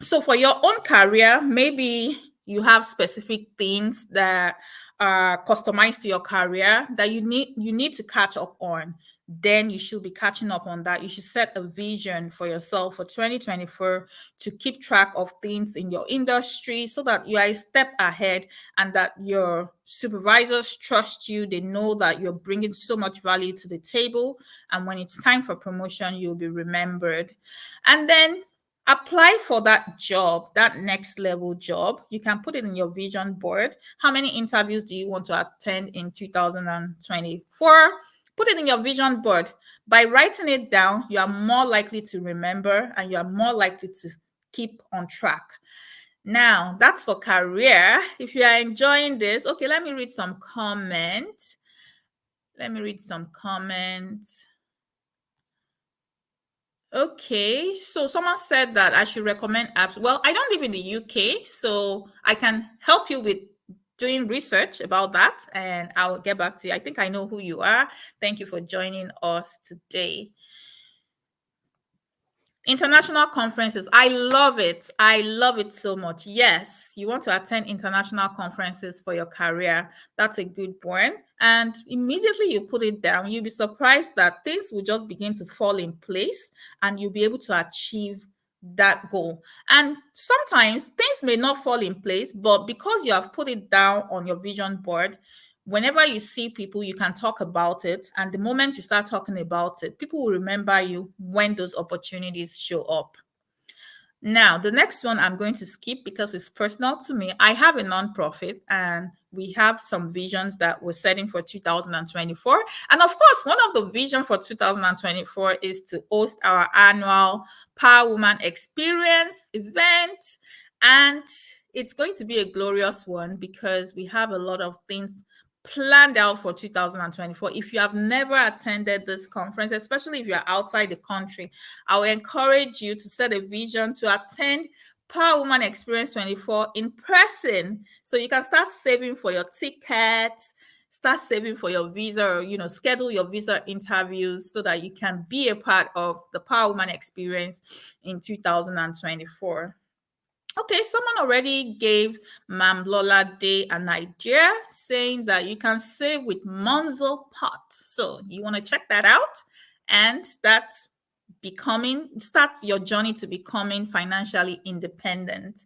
So for your own career, maybe you have specific things that are customized to your career that you need to catch up on. Then you should be catching up on that. You should set a vision for yourself for 2024 to keep track of things in your industry so that you are a step ahead and that your supervisors trust you. They know that you're bringing so much value to the table. And when it's time for promotion, you'll be remembered. And then apply for that job, that next level job. You can put it in your vision board. How many interviews do you want to attend in 2024? Put it in your vision board. By writing it down, you are more likely to remember and you are more likely to keep on track. Now, that's for career. If you are enjoying this, okay, let me read some comments. Okay, so someone said that I should recommend apps. Well, I don't live in the UK, so I can help you with doing research about that, and I'll get back to you. I think I know who you are. Thank you for joining us today. International conferences. I love it. I love it so much. Yes, you want to attend international conferences for your career. That's a good one. And immediately you put it down, you'll be surprised that things will just begin to fall in place and you'll be able to achieve that goal. And sometimes things may not fall in place, but because you have put it down on your vision board, whenever you see people, you can talk about it. And the moment you start talking about it, people will remember you when those opportunities show up. Now, the next one I'm going to skip because it's personal to me. I have a nonprofit and we have some visions that we're setting for 2024. And of course, one of the visions for 2024 is to host our annual Power Woman Experience event. And it's going to be a glorious one because we have a lot of things planned out for 2024. If you have never attended this conference, especially if you're outside the country, I will encourage you to set a vision to attend Power Woman Experience 24 in person. So you can start saving for your tickets, start saving for your visa, or schedule your visa interviews so that you can be a part of the Power Woman Experience in 2024. Okay, someone already gave Mam Lola Day an idea saying that you can save with Monzo Pot. So you want to check that out and start your journey to becoming financially independent.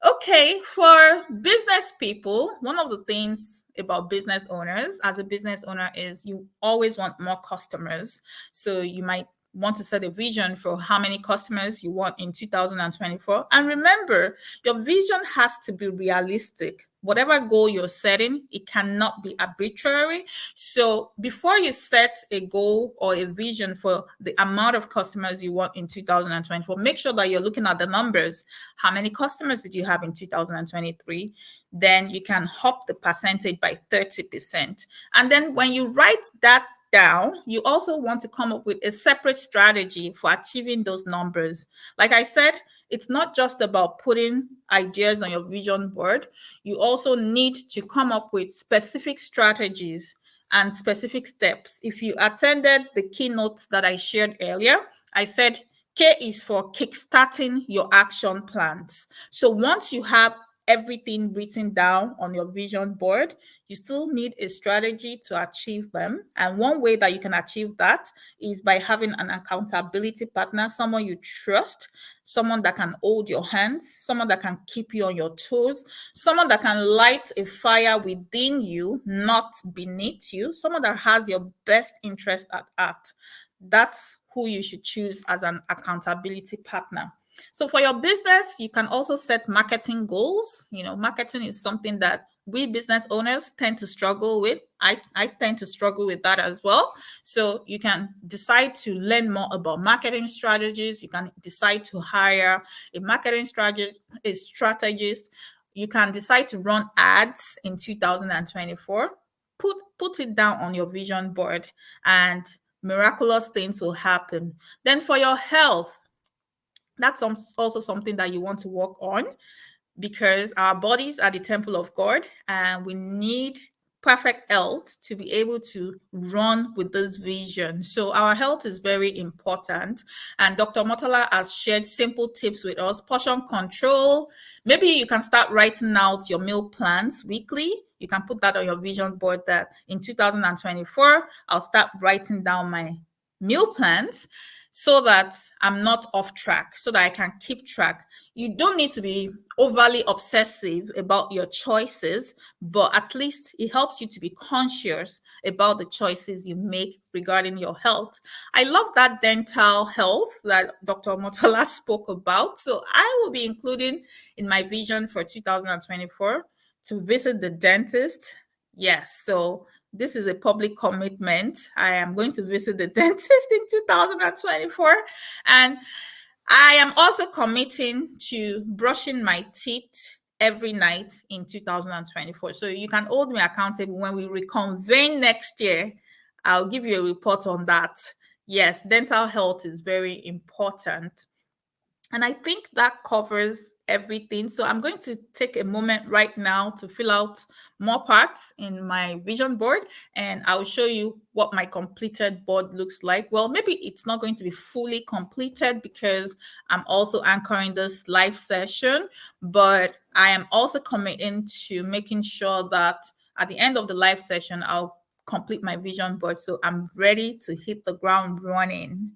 Okay, for business people, one of the things about business owners as a business owner is you always want more customers. So you might want to set a vision for how many customers you want in 2024. And remember, your vision has to be realistic. Whatever goal you're setting, it cannot be arbitrary. So before you set a goal or a vision for the amount of customers you want in 2024, make sure that you're looking at the numbers. How many customers did you have in 2023? Then you can up the percentage by 30%. And then when you write that down, you also want to come up with a separate strategy for achieving those numbers. Like I said, it's not just about putting ideas on your vision board. You also need to come up with specific strategies and specific steps. If you attended the keynotes that I shared earlier, I said K is for kickstarting your action plans. So once you have everything written down on your vision board, you still need a strategy to achieve them. And one way that you can achieve that is by having an accountability partner, someone you trust, someone that can hold your hands, someone that can keep you on your toes, someone that can light a fire within you, not beneath you, someone that has your best interest at heart. That's who you should choose as an accountability partner. So for your business, you can also set marketing goals. Marketing is something that we business owners tend to struggle with. I tend to struggle with that as well. So you can decide to learn more about marketing strategies. You can decide to hire a marketing strategist. You can decide to run ads in 2024. Put it down on your vision board and miraculous things will happen. Then for your health, that's also something that you want to work on because our bodies are the temple of God and we need perfect health to be able to run with this vision. So our health is very important. And Dr. Motola has shared simple tips with us. Portion control. Maybe you can start writing out your meal plans weekly. You can put that on your vision board that in 2024, I'll start writing down my meal plans. so that I'm not off track, so that I can keep track. You don't need to be overly obsessive about your choices, but at least it helps you to be conscious about the choices you make regarding your health. I love that dental health that Dr. Motola spoke about. So I will be including in my vision for 2024 to visit the dentist. Yes, so this is a public commitment. I am going to visit the dentist in 2024. And I am also committing to brushing my teeth every night in 2024. So you can hold me accountable when we reconvene next year. I'll give you a report on that. Yes, dental health is very important. And I think that covers everything. So I'm going to take a moment right now to fill out more parts in my vision board, and I'll show you what my completed board looks like. Well, maybe it's not going to be fully completed because I'm also anchoring this live session, but I am also committing to making sure that at the end of the live session, I'll complete my vision board. So I'm ready to hit the ground running.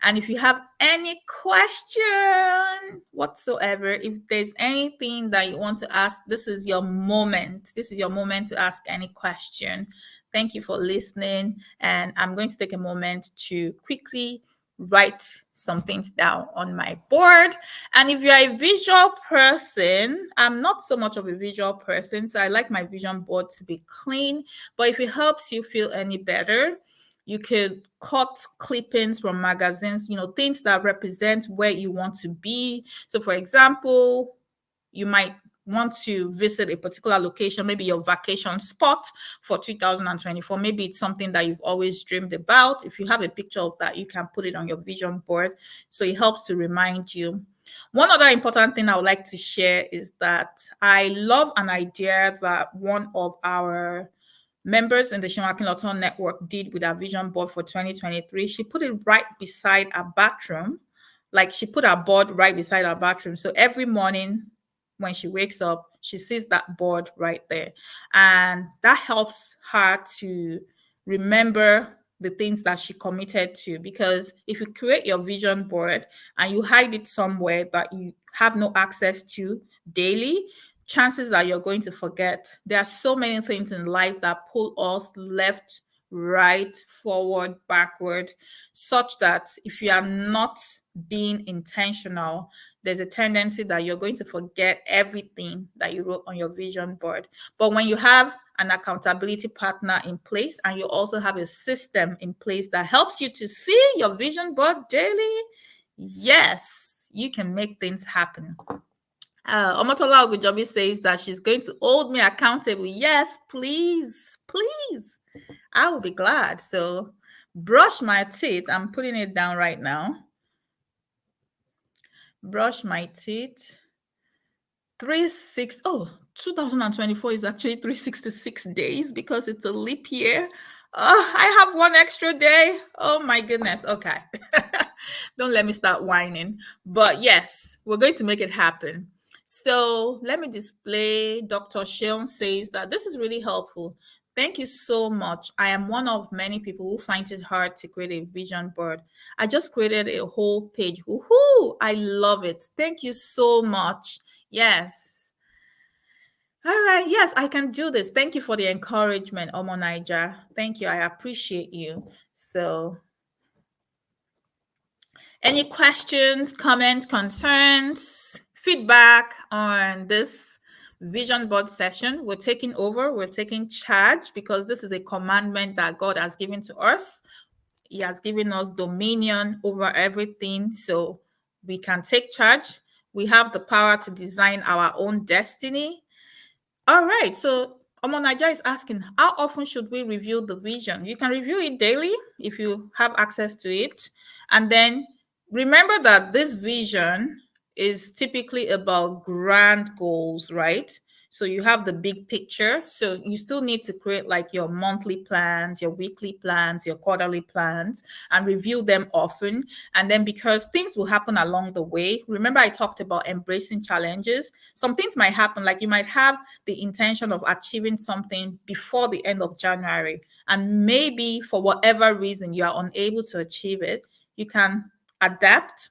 And if you have any question whatsoever, if there's anything that you want to ask, this is your moment. This is your moment to ask any question. Thank you for listening. And I'm going to take a moment to quickly write some things down on my board. And if you're a visual person, I'm not so much of a visual person, so I like my vision board to be clean. But if it helps you feel any better, you could cut clippings from magazines, things that represent where you want to be. So for example, you might want to visit a particular location, maybe your vacation spot for 2024. Maybe it's something that you've always dreamed about. If you have a picture of that, you can put it on your vision board. So it helps to remind you. One other important thing I would like to share is that I love an idea that one of our members in the Seun Akinlotun network did with our vision board for 2023. She put it right beside our bathroom. Like she put our board right beside our bathroom. So every morning when she wakes up, she sees that board right there. And that helps her to remember the things that she committed to. Because if you create your vision board and you hide it somewhere that you have no access to daily, chances are you're going to forget. There are so many things in life that pull us left, right, forward, backward, such that if you are not being intentional, there's a tendency that you're going to forget everything that you wrote on your vision board. But when you have an accountability partner in place and you also have a system in place that helps you to see your vision board daily, yes, you can make things happen. Omotola Ogujobi says that she's going to hold me accountable. Yes, please, please. I will be glad. So brush my teeth. I'm putting it down right now. Brush my teeth. 2024 is actually 366 days because it's a leap year. I have one extra day. Oh my goodness. Okay. Don't let me start whining. But yes, we're going to make it happen. So let me display. Dr. Seun says that this is really helpful. Thank you so much. I am one of many people who finds it hard to create a vision board. I just created a whole page. Woohoo! I love it. Thank you so much. Yes. All right. Yes, I can do this. Thank you for the encouragement, Omo Naija. Thank you. I appreciate you. So any questions, comments, concerns, feedback on this vision board session? We're taking over. We're taking charge because this is a commandment that God has given to us. He has given us dominion over everything, so we can take charge. We have the power to design our own destiny. All right. So Omo Naija is asking, how often should we review the vision? You can review it daily if you have access to it. And then remember that this vision is typically about grand goals, right? So you have the big picture. So you still need to create like your monthly plans, your weekly plans, your quarterly plans, and review them often. And then because things will happen along the way, remember I talked about embracing challenges. Some things might happen, like you might have the intention of achieving something before the end of January. And maybe for whatever reason, you are unable to achieve it. you can adapt,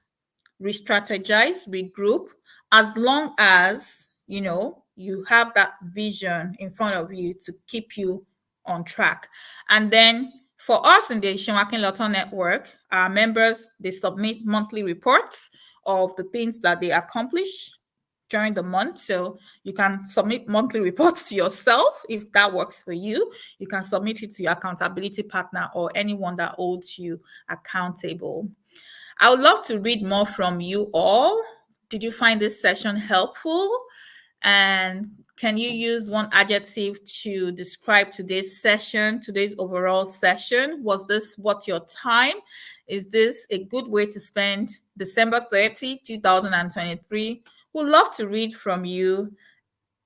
re-strategize, regroup, as long as you have that vision in front of you to keep you on track. And then for us in the Ishinwakin Lotto Network, our members, they submit monthly reports of the things that they accomplish during the month. So you can submit monthly reports to yourself if that works for you. You can submit it to your accountability partner or anyone that holds you accountable. I would love to read more from you all. Did you find this session helpful? And can you use one adjective to describe today's session, today's overall session? Was this worth your time? Is this a good way to spend December 30, 2023? We'd love to read from you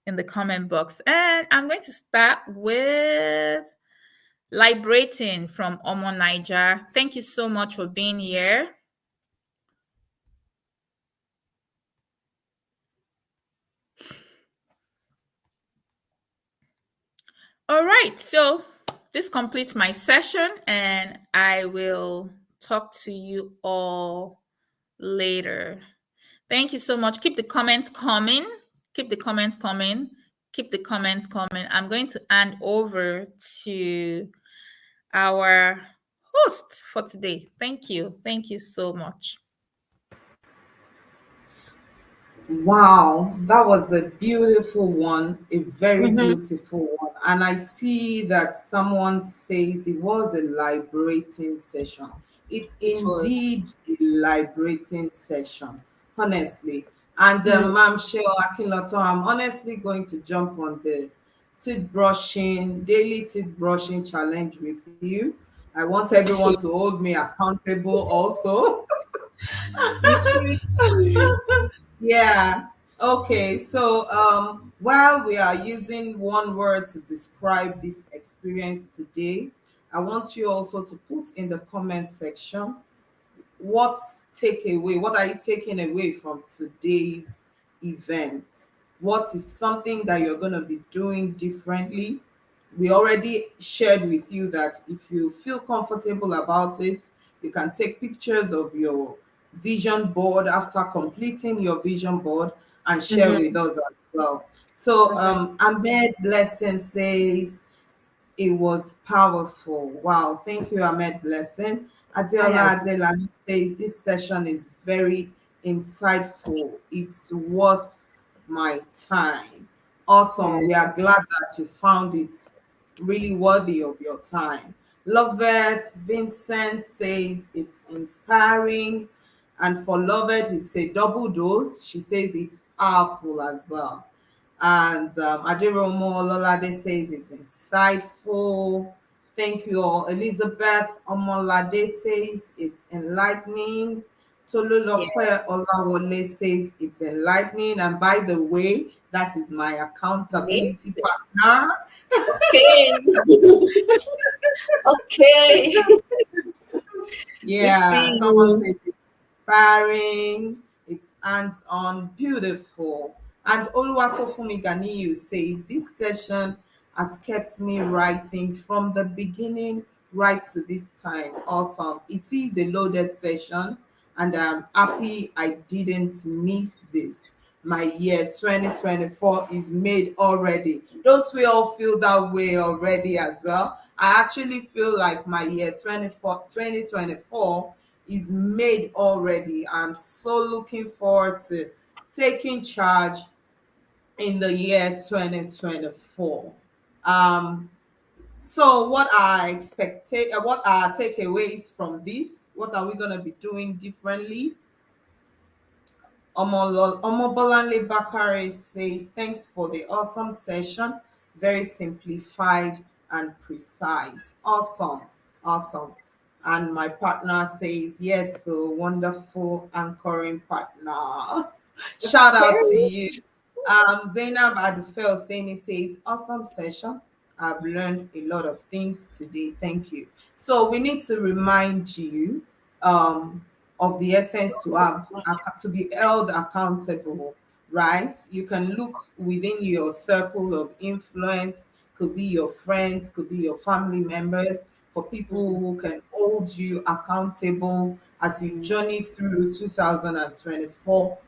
in the comment box. And I'm going to start with Liberating from Omo Niger. Thank you so much for being here. All right, so this completes my session, and I will talk to you all later. Thank you so much. Keep the comments coming. Keep the comments coming. Keep the comments coming. I'm going to hand over to our host for today. Thank you. Thank you so much. Wow, that was a beautiful one, a very beautiful one. And I see that someone says it was a liberating session. It's indeed a liberating session, honestly. And Ma'am Sheo Akinloto, I'm honestly going to jump on the daily teeth brushing challenge with you. I want everyone to hold me accountable also. Yeah. Okay. So while we are using one word to describe this experience today, I want you also to put in the comment section what are you taking away from today's event? What is something that you're going to be doing differently? We already shared with you that if you feel comfortable about it, you can take pictures of your vision board after completing your vision board and share with us as well. So Ahmed Blessing says it was powerful. Wow, thank you, Ahmed Blessing. Adela Adelani says this session is very insightful. It's worth my time. Awesome. We are glad that you found it really worthy of your time. Loveth Vincent says it's inspiring. And for Loveth, it's a double dose. She says it's powerful as well. And Aderomo Ololade says it's insightful. Thank you all. Elizabeth Omolade says it's enlightening. Tolulope Olawole says it's enlightening. And by the way, that is my accountability partner. Okay. Okay. Yeah, someone says it's inspiring, it's hands-on, beautiful. And Oluwatofumi Ganiyu says this session has kept me writing from the beginning right to this time. Awesome. It is a loaded session, and I'm happy I didn't miss this. My year 2024 is made already. Don't we all feel that way already as well? I actually feel like my year 2024 is made already. I'm so looking forward to taking charge in the year 2024. So what are takeaways from this? What are we going to be doing differently? Omobolanle Bakare says, thanks for the awesome session. Very simplified and precise. Awesome. Awesome. And my partner says, yes, so wonderful anchoring partner. Shout out to you. Zainab Adufel Seni says, awesome session. I've learned a lot of things today. Thank you. So we need to remind you of the essence to be held accountable, right? You can look within your circle of influence, could be your friends, could be your family members, for people who can hold you accountable as you journey through 2024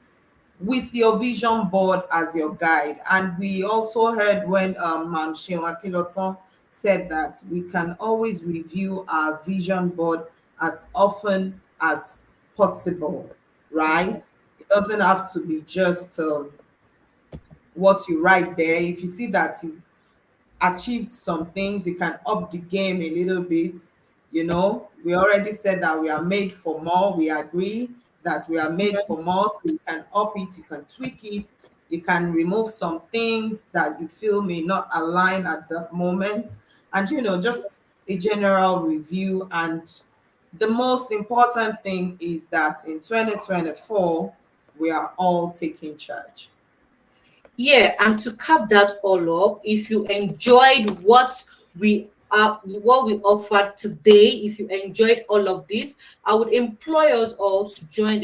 with your vision board as your guide. And we also heard when Mam Sheon Akiloton said that we can always review our vision board as often as possible, right? It doesn't have to be just what you write there. If you see that you've achieved some things, you can up the game a little bit. You know, we already said that we are made for more. We agree that we are made for more. So you can up it, you can tweak it, you can remove some things that you feel may not align at that moment. And, you know, just a general review. And the most important thing is that in 2024, we are all taking charge. Yeah, and to cap that all up, if you enjoyed what we offered today, if you enjoyed all of this, I would implore us all to join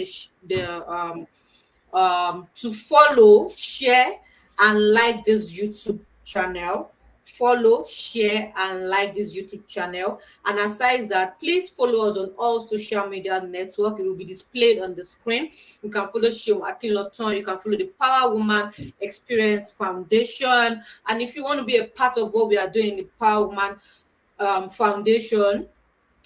to follow, share, and like this YouTube channel. Follow, share, and like this YouTube channel. And aside that, please follow us on all social media network. It will be displayed on the screen. You can follow Sheon Akiloton. You can follow the Power Woman Experience Foundation. And if you want to be a part of what we are doing in the Power Woman Foundation,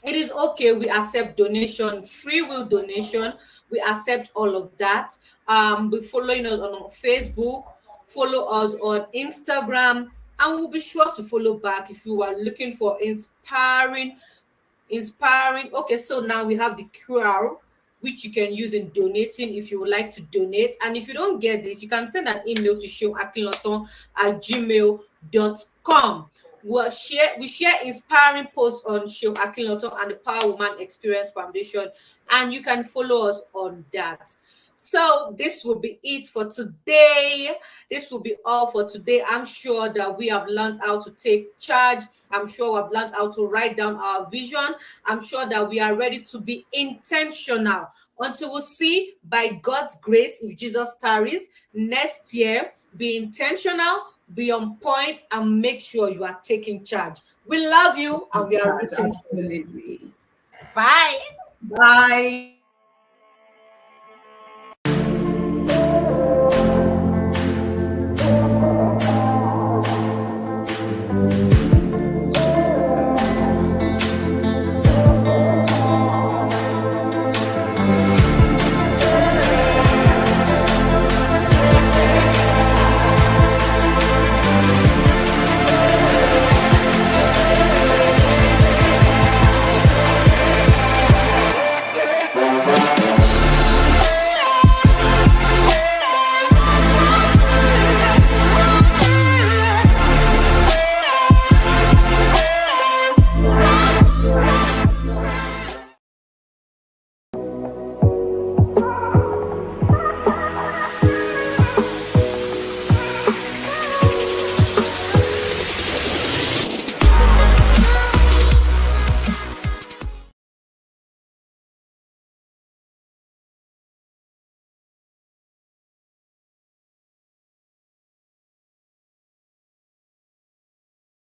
it is okay. We accept donation, free will donation. We accept all of that. Be following us on Facebook, follow us on Instagram, and we'll be sure to follow back if you are looking for inspiring. Okay, so now we have the QR, which you can use in donating if you would like to donate. And if you don't get this, you can send an email to sheonakiloton@gmail.com. We share inspiring posts on Sheon Akiloton and the Power Woman Experience Foundation, and you can follow us on that. So this will be it for today. This will be all for today. I'm sure that we have learned how to take charge. I'm sure we've learned how to write down our vision. I'm sure that we are ready to be intentional until we see, by God's grace, if Jesus tarries next year. Be intentional, be on point, and make sure you are taking charge. We love you, and we are rooting. Absolutely. Bye. Bye.